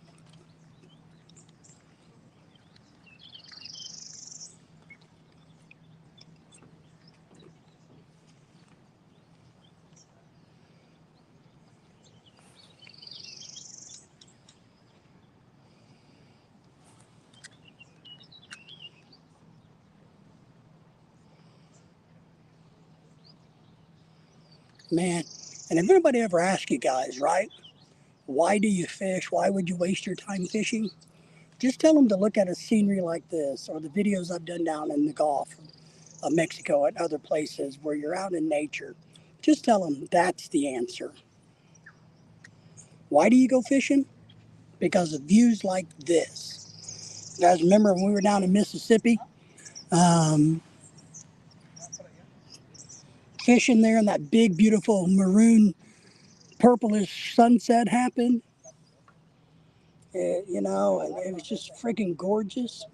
Man, and if anybody ever asks you guys, right, why do you fish? Why would you waste your time fishing? Just tell them to look at a scenery like this or the videos I've done down in the Gulf of Mexico and other places where you're out in nature. Just tell them that's the answer. Why do you go fishing? Because of views like this. You guys remember when we were down in Mississippi, um, fishing there and that big, beautiful maroon, purplish sunset happened? You know, and it was just freaking gorgeous.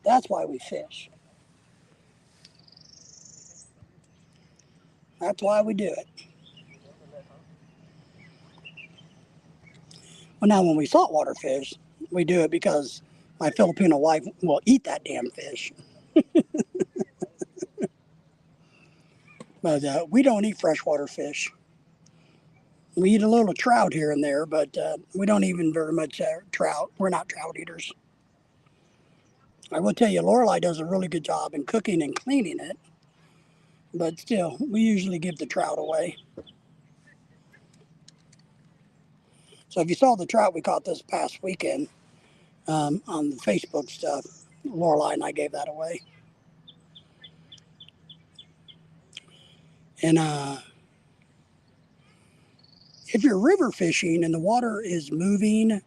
That's why we fish. That's why we do it. Well, now when we saltwater fish, we do it because my Filipino wife will eat that damn fish. But we don't eat freshwater fish. We eat a little trout here and there, but we don't even very much trout. We're not trout eaters. I will tell you, Lorelei does a really good job in cooking and cleaning it, but still, we usually give the trout away. So if you saw the trout we caught this past weekend on the Facebook stuff, Lorelei and I gave that away. And if you're river fishing and the water is moving,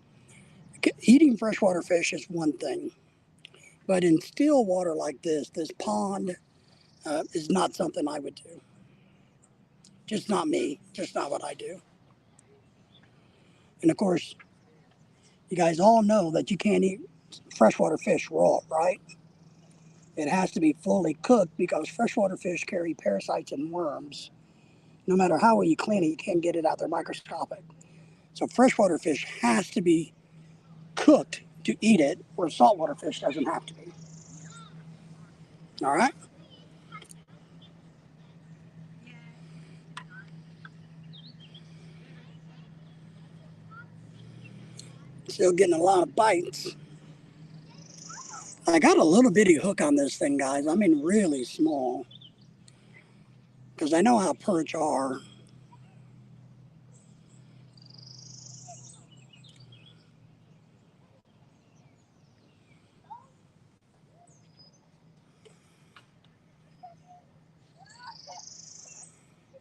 eating freshwater fish is one thing. But in still water like this pond is not something I would do. Just not me. Just not what I do. And of course, you guys all know that you can't eat freshwater fish raw, right? It has to be fully cooked because freshwater fish carry parasites and worms. No matter how well you clean it, you can't get it out there microscopic. So freshwater fish has to be cooked to eat it, where saltwater fish doesn't have to be. All right? Still getting a lot of bites. I got a little bitty hook on this thing, guys. I mean, really small. Because I know how perch are.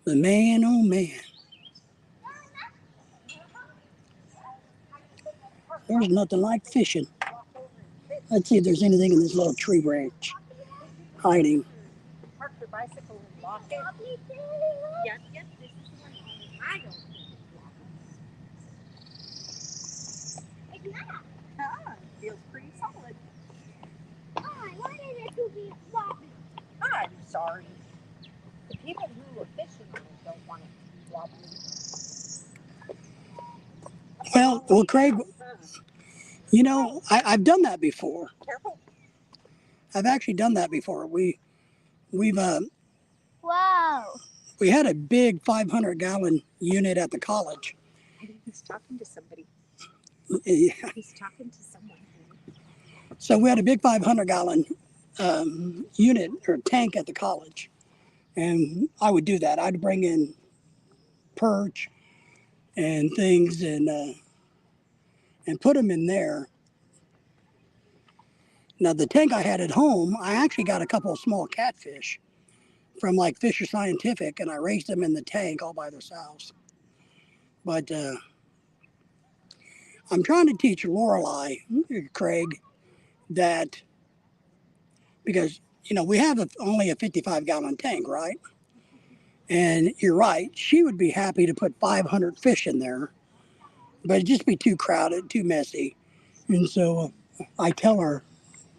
But man, oh man. There's nothing like fishing. Let's see if there's anything in this little tree branch hiding. Park your bicycle and lock it. Yes, yes, this is the one. I don't think it's locked. Ah, feels pretty solid. Why did it be floppy? I'm sorry. The people who are fishing on it don't want it to be floppy. Well, Craig, you know, I've done that before. Careful. I've actually done that before. We've Wow. we had a big 500-gallon unit at the college. I think he's talking to somebody. Yeah. He's talking to someone. So we had a big 500-gallon unit or tank at the college, and I would do that. I'd bring in perch and things and put them in there. Now the tank I had at home, I actually got a couple of small catfish from like Fisher Scientific, and I raised them in the tank all by themselves. But I'm trying to teach Lorelei, Craig, that because you know we have only a 55-gallon tank, right? And you're right, she would be happy to put 500 fish in there, but it'd just be too crowded, too messy. And so I tell her,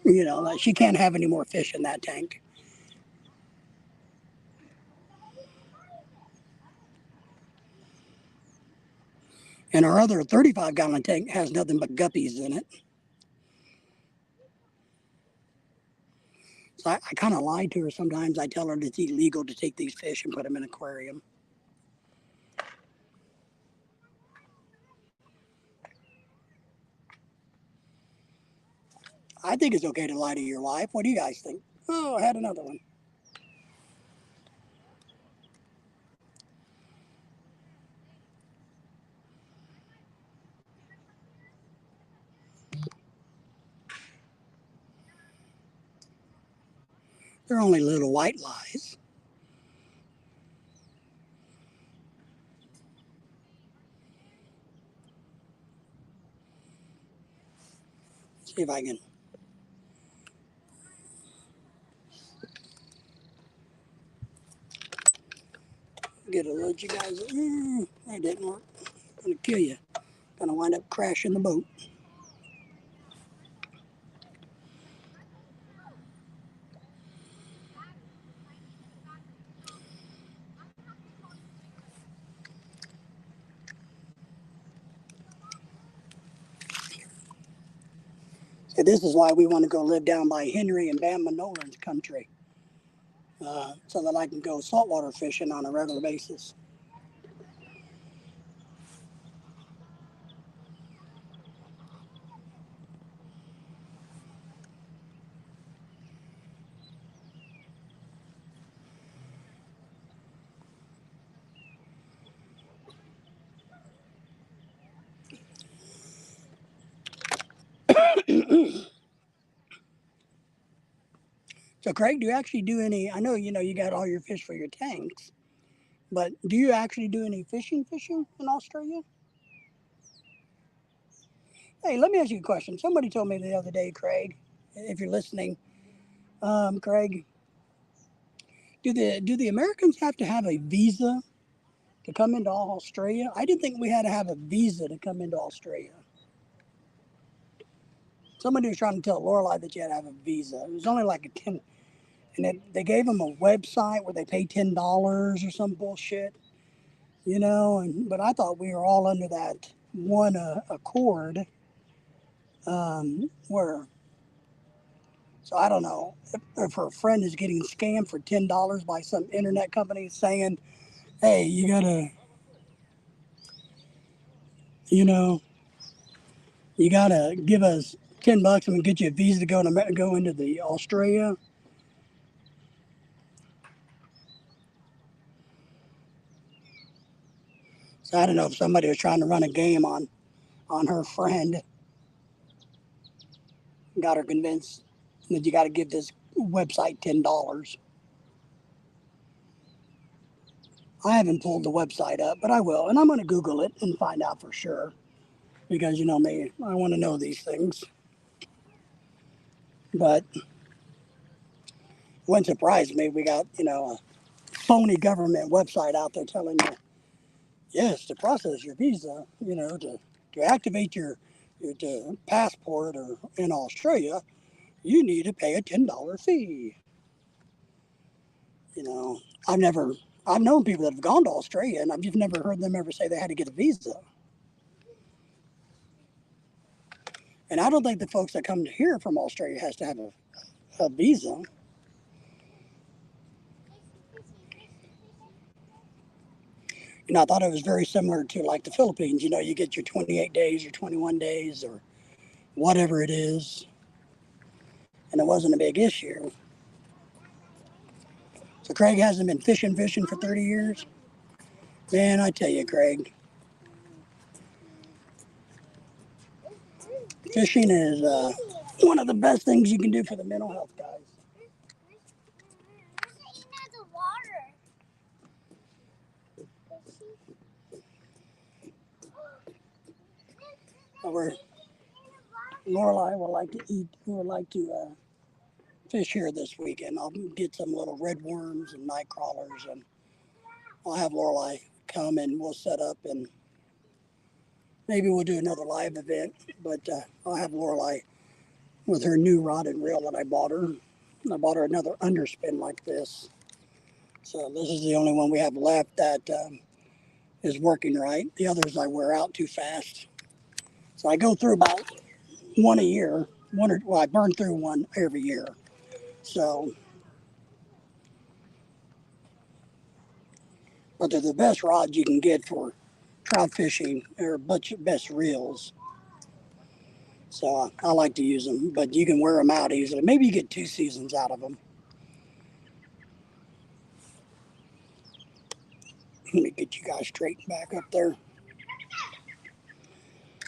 you know, that she can't have any more fish in that tank. And our other 35-gallon tank has nothing but guppies in it. So I kind of lie to her sometimes. I tell her that it's illegal to take these fish and put them in an aquarium. I think it's okay to lie to your wife. What do you guys think? Oh, I had another one. They're only little white lies. See if I can get a load, you guys. That didn't work. Gonna kill you. Gonna wind up crashing the boat. So this is why we want to go live down by Henry and Bam Manolan's country, so that I can go saltwater fishing on a regular basis. So Craig, do you actually do any? I know you got all your fish for your tanks. But do you actually do any fishing in Australia? Hey, let me ask you a question. Somebody told me the other day, Craig, if you're listening, Craig, do the Americans have to have a visa to come into Australia? I didn't think we had to have a visa to come into Australia. Somebody was trying to tell Lorelai that you had to have a visa. It was only like a 10, and they gave them a website where they pay $10 or some bullshit, but I thought we were all under that one accord, where, so I don't know if her friend is getting scammed for $10 by some internet company saying, hey, you know, you gotta give us $10 and we'll get you a visa to go into the Australia. So I don't know if somebody was trying to run a game on her friend, got her convinced that you got to give this website $10. I haven't pulled the website up, but I will, and I'm going to Google it and find out for sure, because you know me, I want to know these things. But it wouldn't surprise me. We got a phony government website out there telling you, yes, to process your visa, to activate your passport or in Australia, you need to pay a $10 fee. You know, I've known people that have gone to Australia, and I've just never heard them ever say they had to get a visa. And I don't think the folks that come here from Australia has to have a visa. I thought it was very similar to like the Philippines. You get your 28 days or 21 days or whatever it is, and it wasn't a big issue. So Craig hasn't been fishing for 30 years. Man, I tell you, Craig, fishing is one of the best things you can do for the mental health, guys. Or Lorelai would like to fish here this weekend. I'll get some little red worms and night crawlers, and I'll have Lorelai come and we'll set up, and maybe we'll do another live event. But I'll have Lorelai with her new rod and reel that I bought her. I bought her another underspin like this. So this is the only one we have left that is working right. The others I wear out too fast. So I go through about one a year. I burn through one every year. So, but they're the best rods you can get for trout fishing. They're best reels. So I like to use them, but you can wear them out easily. Maybe you get 2 seasons out of them. Let me get you guys straightened back up there.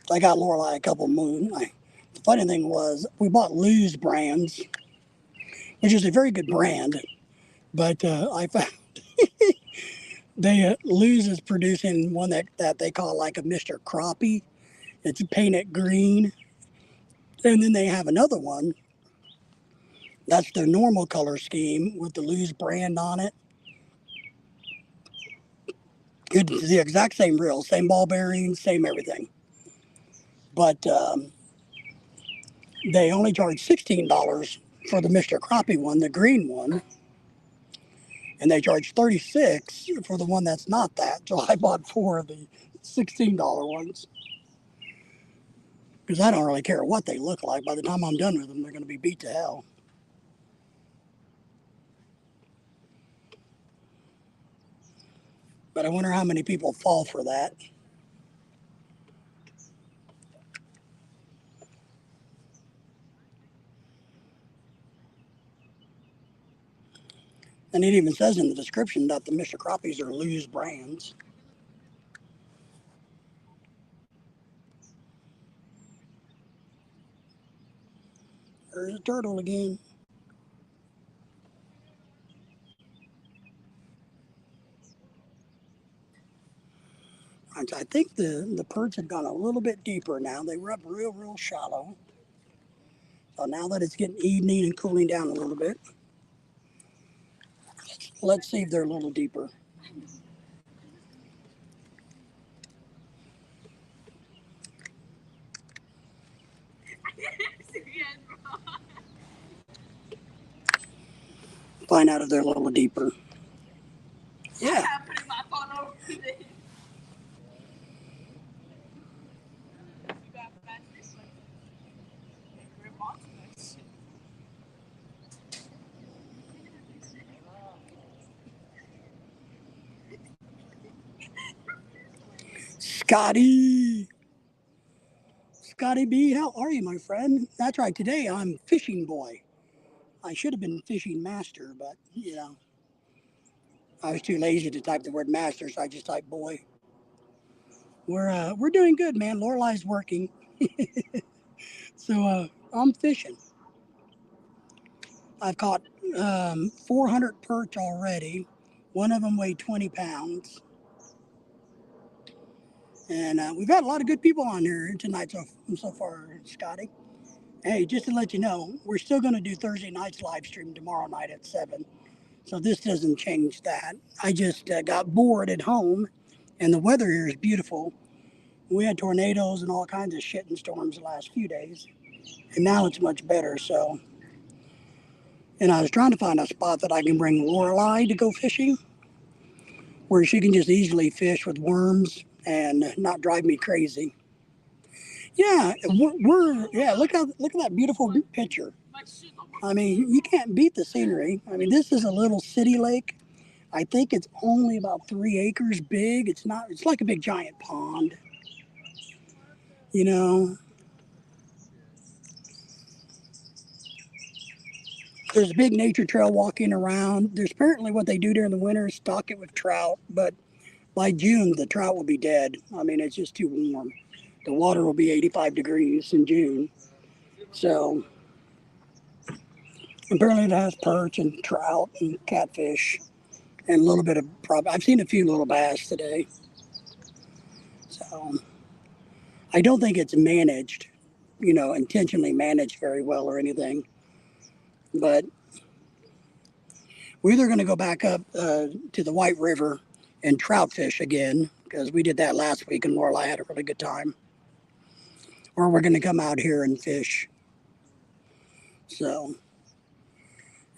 I got Lorelai a couple moon. The funny thing was, we bought Lose Brands, which is a very good brand, but I found Lose is producing one that they call like a Mr. Crappie. It's painted green, and then they have another one that's their normal color scheme with the Lose brand on it. It's the exact same reel, same ball bearings, same everything. But they only charge $16 for the Mr. Crappie one, the green one, and they charge $36 for the one that's not that. So I bought 4 of the $16 ones because I don't really care what they look like. By the time I'm done with them, they're going to be beat to hell. But I wonder how many people fall for that. And it even says in the description that the Mr. Crappies are Lose brands. There's a turtle again. I think the perch had gone a little bit deeper now. They were up real shallow. So now that it's getting evening and cooling down a little bit, let's see if they're a little deeper. Find out if they're a little deeper. Yeah. Scotty B, how are you, my friend? That's right. Today I'm fishing boy. I should have been fishing master, but I was too lazy to type the word master, so I just typed boy. We're doing good, man. Lorelai's working, so I'm fishing. I've caught 400 perch already. One of them weighed 20 pounds, and we've got a lot of good people on here tonight so far, Scotty. Hey, just to let you know, we're still going to do Thursday night's live stream tomorrow night at 7. So this doesn't change that. I just got bored at home, and the weather here is beautiful. We had tornadoes and all kinds of shit and storms the last few days, and now it's much better. So, and I was trying to find a spot that I can bring Lorelai to go fishing, where she can just easily fish with worms and not drive me crazy. Yeah, yeah. Look at that beautiful picture. I mean, you can't beat the scenery. I mean, this is a little city lake. I think it's only about 3 acres big. It's not. It's like a big giant pond. You know, there's a big nature trail walking around. There's apparently what they do during the winter is stock it with trout, but by June the trout will be dead. I mean, it's just too warm. The water will be 85 degrees in June. So apparently it has perch and trout and catfish and a little bit of I've seen a few little bass today. So I don't think it's managed, intentionally managed very well or anything. But we're either going to go back up to the White River and trout fish again, because we did that last week and Lorelai had a really good time, or we're going to come out here and fish. So,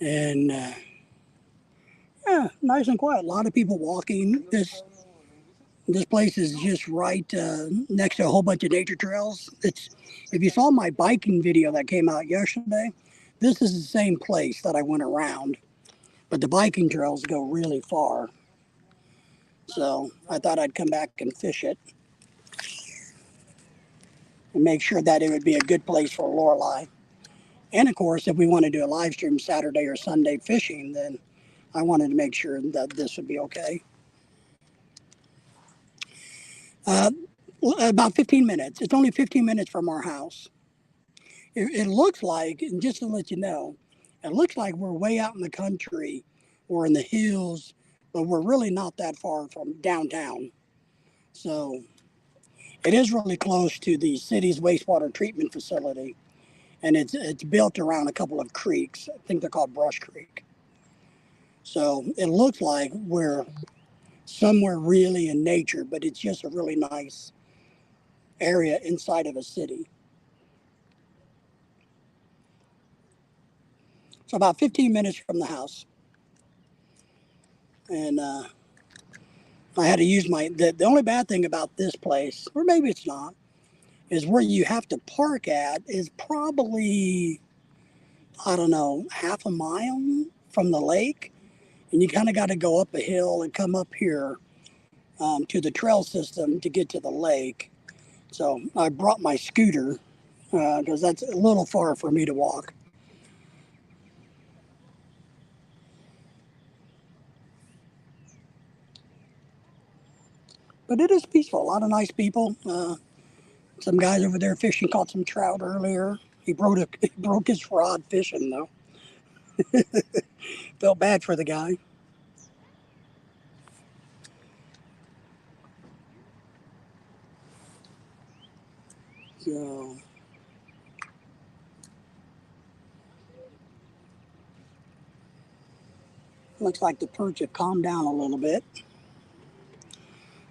and yeah, nice and quiet. A lot of people walking. This place is just right next to a whole bunch of nature trails. If you saw my biking video that came out yesterday, this is the same place that I went around, but the biking trails go really far. So I thought I'd come back and fish it and make sure that it would be a good place for Lorelei. And of course, if we want to do a live stream Saturday or Sunday fishing, then I wanted to make sure that this would be okay. Uh, about 15 minutes. It's only 15 minutes from our house. It looks like, and just to let you know, it looks like we're way out in the country or in the hills, but we're really not that far from downtown. So it is really close to the city's wastewater treatment facility, and it's built around a couple of creeks. I think they're called Brush Creek. So it looks like we're somewhere really in nature, but it's just a really nice area inside of a city. So about 15 minutes from the house. And I had to use the only bad thing about this place, or maybe it's not, is where you have to park at is probably, I don't know, half a mile from the lake. And you kind of got to go up a hill and come up here to the trail system to get to the lake. So I brought my scooter because that's a little far for me to walk. But it is peaceful. A lot of nice people. Some guys over there fishing caught some trout earlier. He broke his rod fishing though. Felt bad for the guy. So looks like the perch have calmed down a little bit.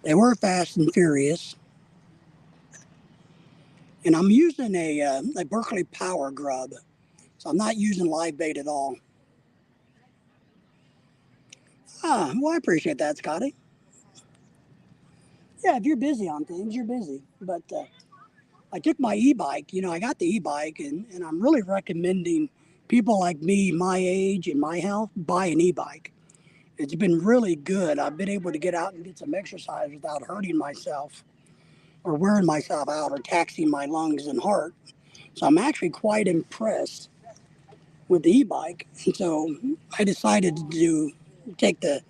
They were fast and furious. And I'm using a Berkeley Power grub. So I'm not using live bait at all. Ah, well, I appreciate that, Scotty. Yeah, if you're busy on things, you're busy. But I took my e-bike. You know, I got the e-bike, and I'm really recommending people like me, my age and my health, buy an e-bike. It's been really good. I've been able to get out and get some exercise without hurting myself or wearing myself out or taxing my lungs and heart. So I'm actually quite impressed with the e-bike. And so I decided to take to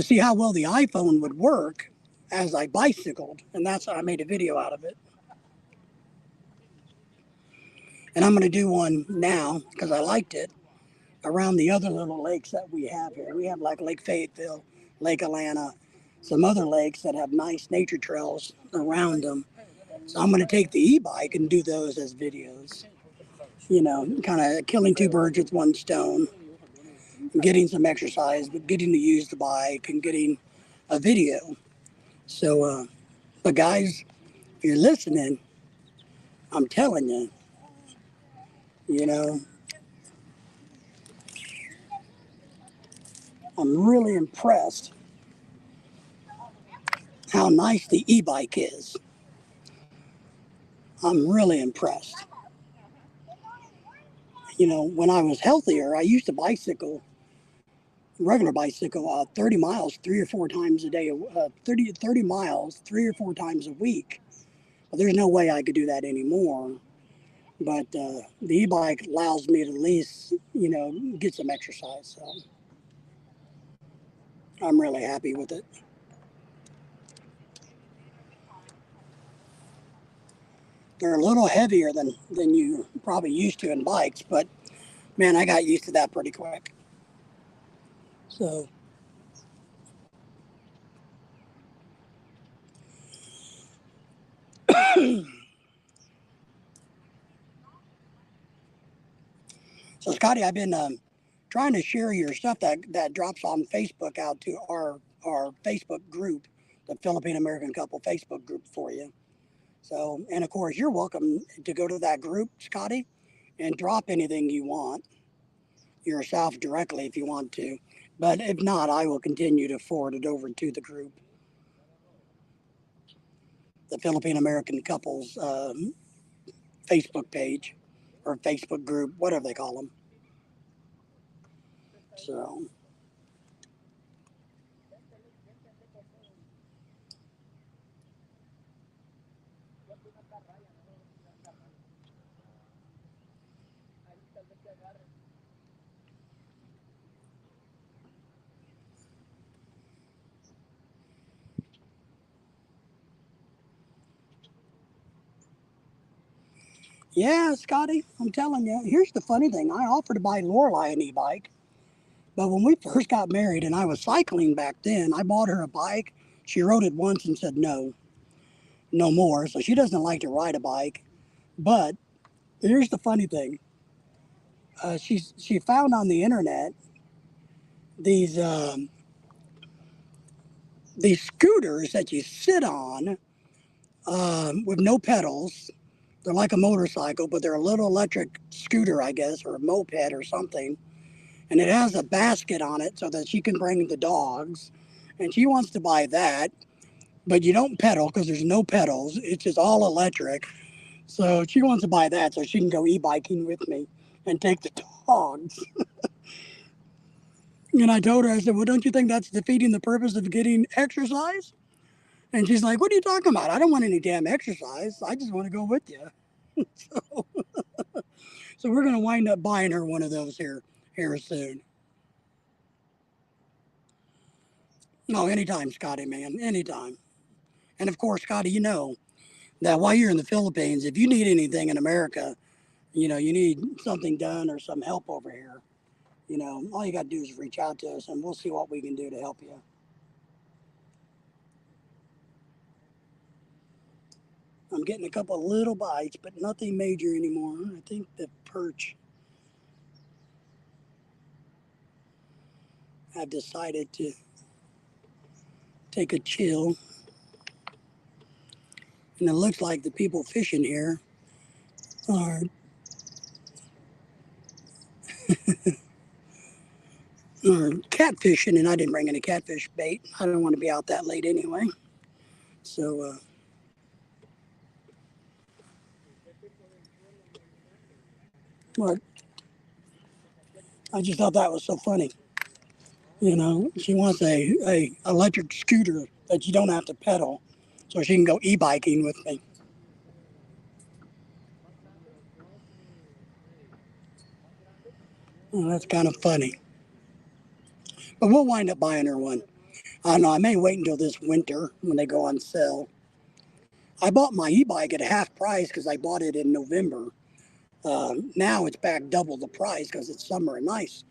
see how well the iPhone would work as I bicycled. And that's how I made a video out of it. And I'm going to do one now because I liked it around the other little lakes that we have here. We have like Lake Fayetteville, Lake Alana, some other lakes that have nice nature trails around them. So I'm going to take the e-bike and do those as videos. You know, kind of killing two birds with one stone, getting some exercise, but getting to use the bike and getting a video. So, but guys, if you're listening, I'm telling you, you know, I'm really impressed how nice the e-bike is. I'm really impressed. You know, when I was healthier, I used to bicycle, regular bicycle, 30 miles 3 or 4 times a day, 30 miles 3 or 4 times a week. But there's no way I could do that anymore. But the e-bike allows me to at least, you know, get some exercise. So I'm really happy with it. They're a little heavier than you probably used to in bikes, but man, I got used to that pretty quick. So So Scotty, I've been trying to share your stuff that drops on Facebook out to our Facebook group, the Philippine American Couple Facebook group for you. So, and of course, you're welcome to go to that group, Scotty, and drop anything you want yourself directly if you want to. But if not, I will continue to forward it over to the group, the Philippine American Couples Facebook page or Facebook group, whatever they call them. So. Yeah, Scotty, I'm telling you. Here's the funny thing. I offered to buy Lorelei an e-bike, but when we first got married and I was cycling back then, I bought her a bike. She rode it once and said no, no more. So she doesn't like to ride a bike. But here's the funny thing. She found on the internet these these scooters that you sit on with no pedals. They're like a motorcycle, but they're a little electric scooter, I guess, or a moped or something. And it has a basket on it so that she can bring the dogs. And she wants to buy that, but you don't pedal because there's no pedals. It's just all electric. So she wants to buy that so she can go e-biking with me and take the dogs. And I told her, I said, well, don't you think that's defeating the purpose of getting exercise? And she's like, what are you talking about? I don't want any damn exercise. I just want to go with you. So, so we're going to wind up buying her one of those here soon. No, anytime, Scotty, man, anytime. And of course, Scotty, you know that while you're in the Philippines, if you need anything in America, you know, you need something done or some help over here, you know, all you got to do is reach out to us and we'll see what we can do to help you. I'm getting a couple of little bites, but nothing major anymore. I think the perch have decided to take a chill. And it looks like the people fishing here are catfishing, and I didn't bring any catfish bait. I don't want to be out that late anyway. So, but I just thought that was so funny. You know, she wants a electric scooter that you don't have to pedal, so she can go e-biking with me. Well, that's kind of funny. But we'll wind up buying her one. I don't know. I may wait until this winter when they go on sale. I bought my e-bike at half price because I bought it in November. Now it's back double the price because it's summer and nice.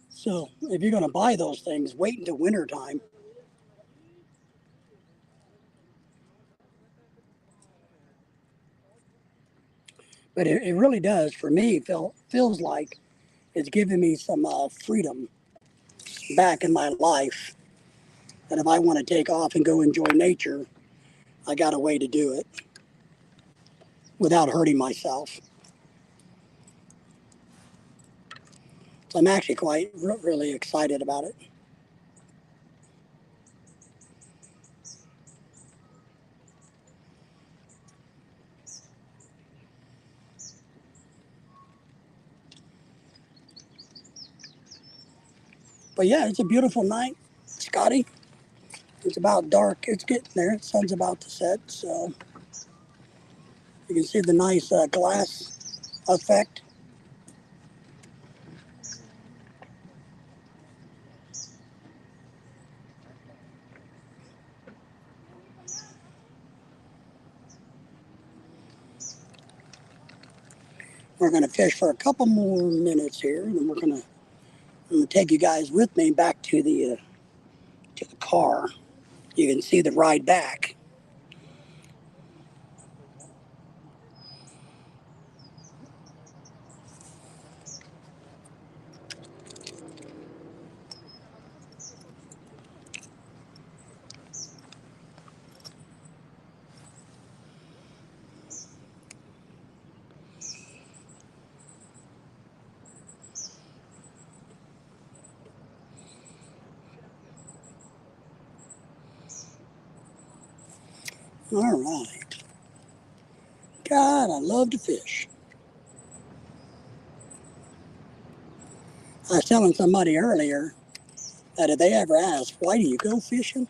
So if you're going to buy those things, wait until winter time. But it really does, for me, feels like it's giving me some freedom back in my life. That if I want to take off and go enjoy nature, I got a way to do it without hurting myself. So I'm actually quite really excited about it. But yeah, it's a beautiful night, Scotty. It's about dark. It's getting there. The sun's about to set, so you can see the nice glass effect. We're going to fish for a couple more minutes here, and then I'm going to take you guys with me back to the car. You can see the ride back. All right. God, I love to fish. I was telling somebody earlier that if they ever ask, why do you go fishing?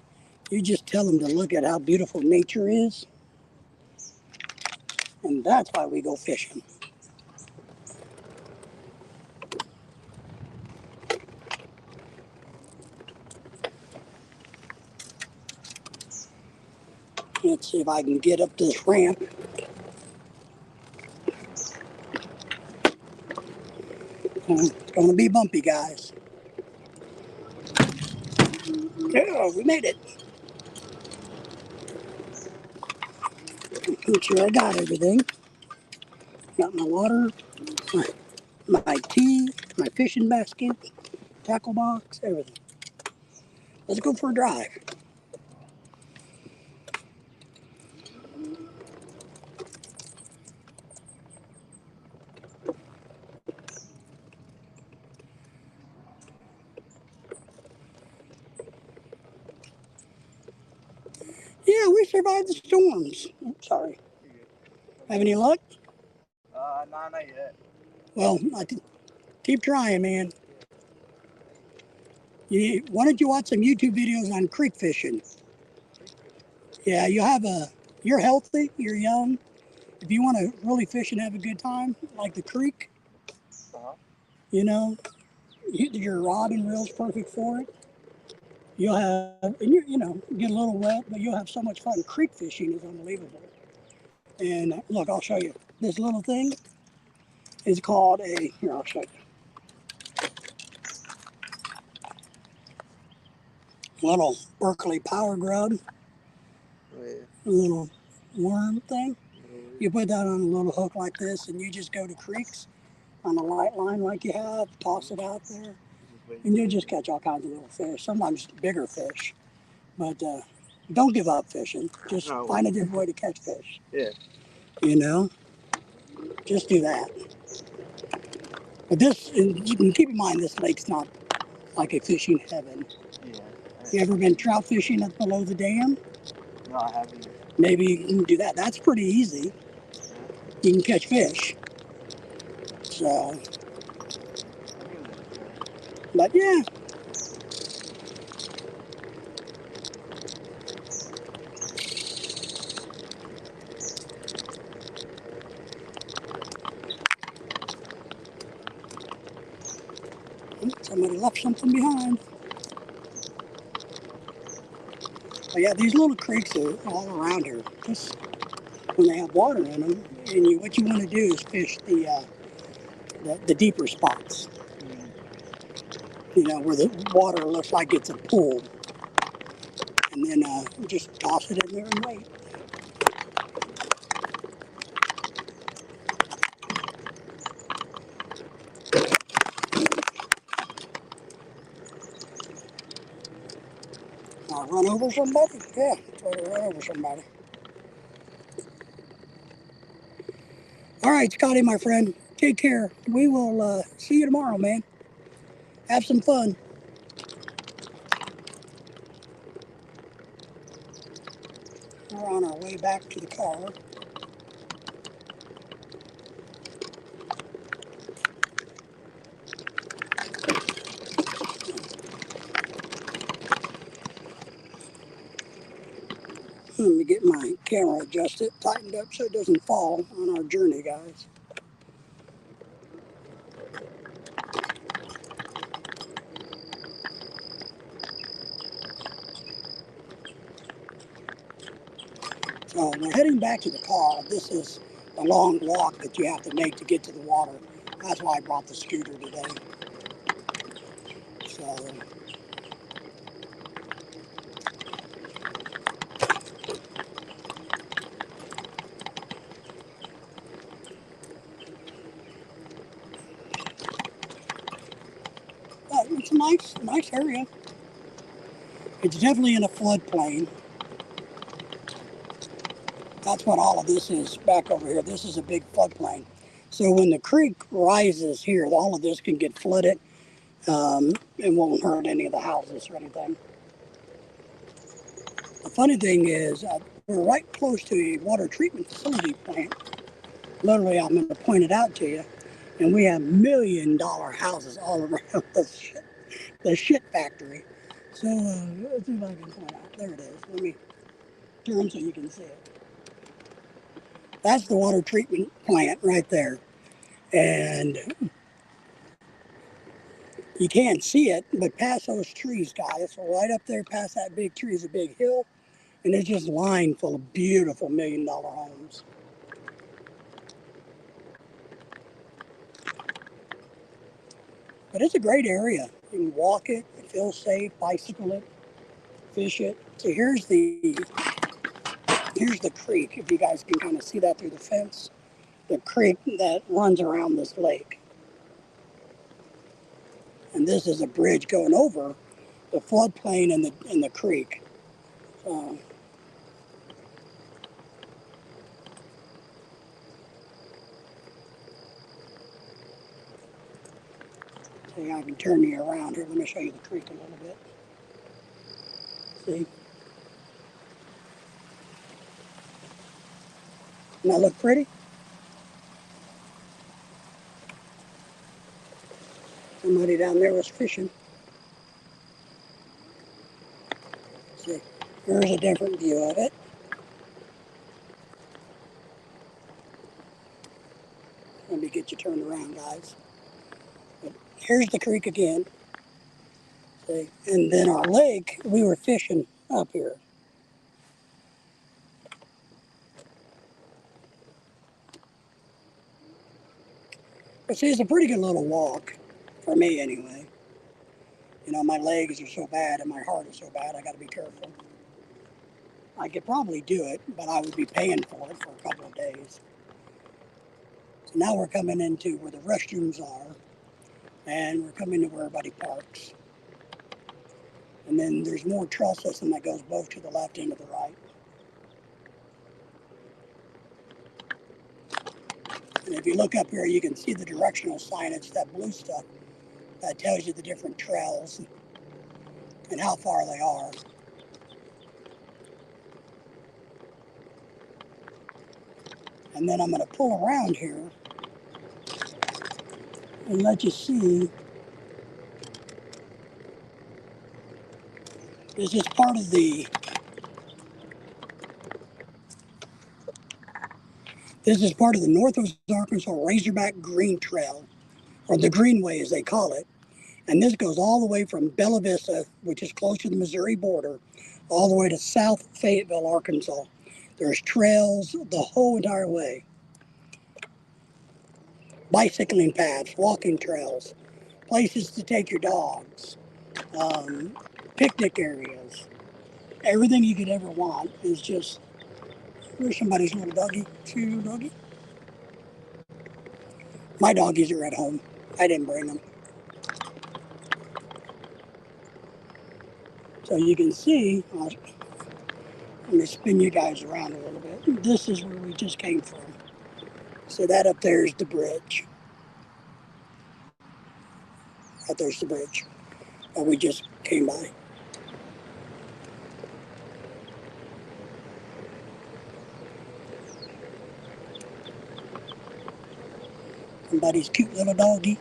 You just tell them to look at how beautiful nature is. And that's why we go fishing. Let's see if I can get up this ramp. It's going to be bumpy, guys. Yeah, we made it. Make sure I got everything. Got my water, my tea, my fishing basket, tackle box, everything. Let's go for a drive. Yeah, we survived the storms. Oops, sorry. Have any luck? Nah, not yet. Well, keep trying, man. Why don't you watch some YouTube videos on creek fishing? Yeah, you're healthy, you're young. If you want to really fish and have a good time, like the creek, Uh-huh. you know, your rod and reel's perfect for it. You'll have, and get a little wet, but you'll have so much fun. Creek fishing is unbelievable. And look, I'll show you. This little thing is called here, I'll show you. Little Berkeley Power Grub. Oh, yeah. Little worm thing. You put that on a little hook like this, and you just go to creeks on a light line like you have, toss it out there, and you'll just catch all kinds of little fish, sometimes bigger fish. But don't give up fishing. Just find a different way to catch fish. Yeah. You know, just do that. But this, and you can keep in mind, this lake's not like a fishing heaven. Yeah. You ever been trout fishing up below the dam? No, I haven't. Maybe you can do that. That's pretty easy. You can catch fish. So, but yeah. Somebody left something behind. But yeah, these little creeks are all around here. Just when they have water in them, and what you want to do is fish the deeper spots. You know, where the water looks like it's a pool, and then just toss it in there and wait. Run over somebody? Yeah, try to run over somebody. All right, Scotty, my friend, take care. We will see you tomorrow, man. Have some fun. We're on our way back to the car. Let me get my camera adjusted, tightened up so it doesn't fall on our journey, guys. So we're heading back to the car. This is a long walk that you have to make to get to the water. That's why I brought the scooter today. So it's a nice area. It's definitely in a floodplain. That's what all of this is back over here. This is a big floodplain. So when the creek rises here, all of this can get flooded and won't hurt any of the houses or anything. The funny thing is, we're right close to a water treatment facility plant. Literally, I'm going to point it out to you. And we have $1 million houses all around the shit factory. So let's see if I can point out. There it is. Let me turn so you can see it. That's the water treatment plant right there. And you can't see it, but past those trees, guys, so right up there past that big tree is a big hill, and it's just lined full of beautiful $1 million homes. But it's a great area. You can walk it, feel safe, bicycle it, fish it. So here's the creek, if you guys can kind of see that through the fence. The creek that runs around this lake. And this is a bridge going over the floodplain and the creek. So see, I can turn you around here. Let me show you the creek a little bit. See? Doesn't that look pretty? Somebody down there was fishing. See, here's a different view of it. Let me get you turned around, guys. But here's the creek again. See, and then our lake, we were fishing up here. But see, it's a pretty good little walk, for me anyway. You know, my legs are so bad and my heart is so bad, I gotta be careful. I could probably do it, but I would be paying for it for a couple of days. So now we're coming into where the restrooms are, and we're coming to where everybody parks. And then there's more trail system that goes both to the left and to the right. And if you look up here, you can see the directional signage, that blue stuff, that tells you the different trails and how far they are. And then I'm going to pull around here and let you see. This is part of the Northwest Arkansas Razorback Green Trail, or the Greenway as they call it. And this goes all the way from Bella Vista, which is close to the Missouri border, all the way to South Fayetteville, Arkansas. There's trails the whole entire way. Bicycling paths, walking trails, places to take your dogs, picnic areas. Everything you could ever want is just, where's somebody's little doggy? Cute doggy? My doggies are at home. I didn't bring them. So you can see, let me spin you guys around a little bit. This is where we just came from. So that up there is the bridge. Right there's the bridge that we just came by. Somebody's cute little doggy.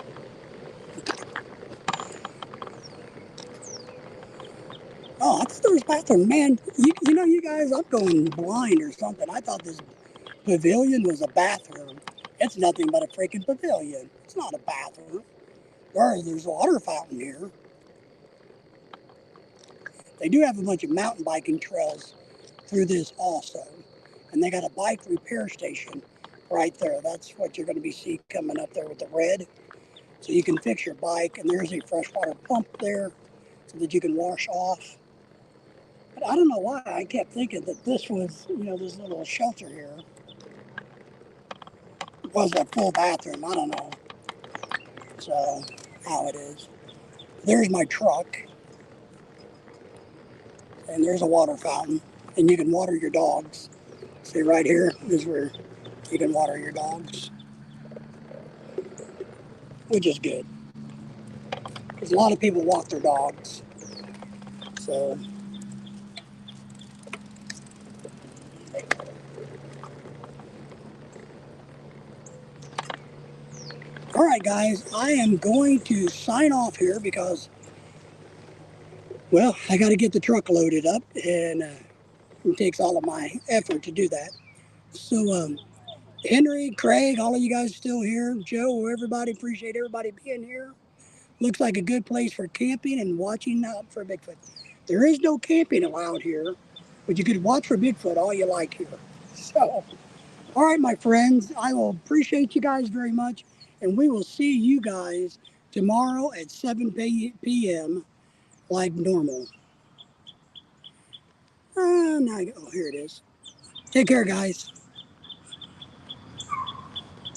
Oh, I thought there was a bathroom. Man, you know, you guys, I'm going blind or something. I thought this pavilion was a bathroom. It's nothing but a freaking pavilion. It's not a bathroom. There's a water fountain here. They do have a bunch of mountain biking trails through this also. And they got a bike repair station right there. That's what you're going to be seeing coming up there with the red. So you can fix your bike, and there's a freshwater pump there so that you can wash off. But I don't know why I kept thinking that this was, you know, this little shelter here was a full bathroom. I don't know. So how it is. There's my truck, and there's a water fountain, and you can water your dogs. See right here is where you can water your dogs, which is good because a lot of people walk their dogs. So all right, guys, I am going to sign off here because, well, I got to get the truck loaded up, and it takes all of my effort to do that. So, Henry, Craig, all of you guys still here, Joe, everybody, appreciate everybody being here. Looks like a good place for camping and watching out for Bigfoot. There is no camping allowed here, but you could watch for Bigfoot all you like here. So, all right, my friends, I will appreciate you guys very much, and we will see you guys tomorrow at 7 p.m. like normal. Now, oh, here it is. Take care, guys.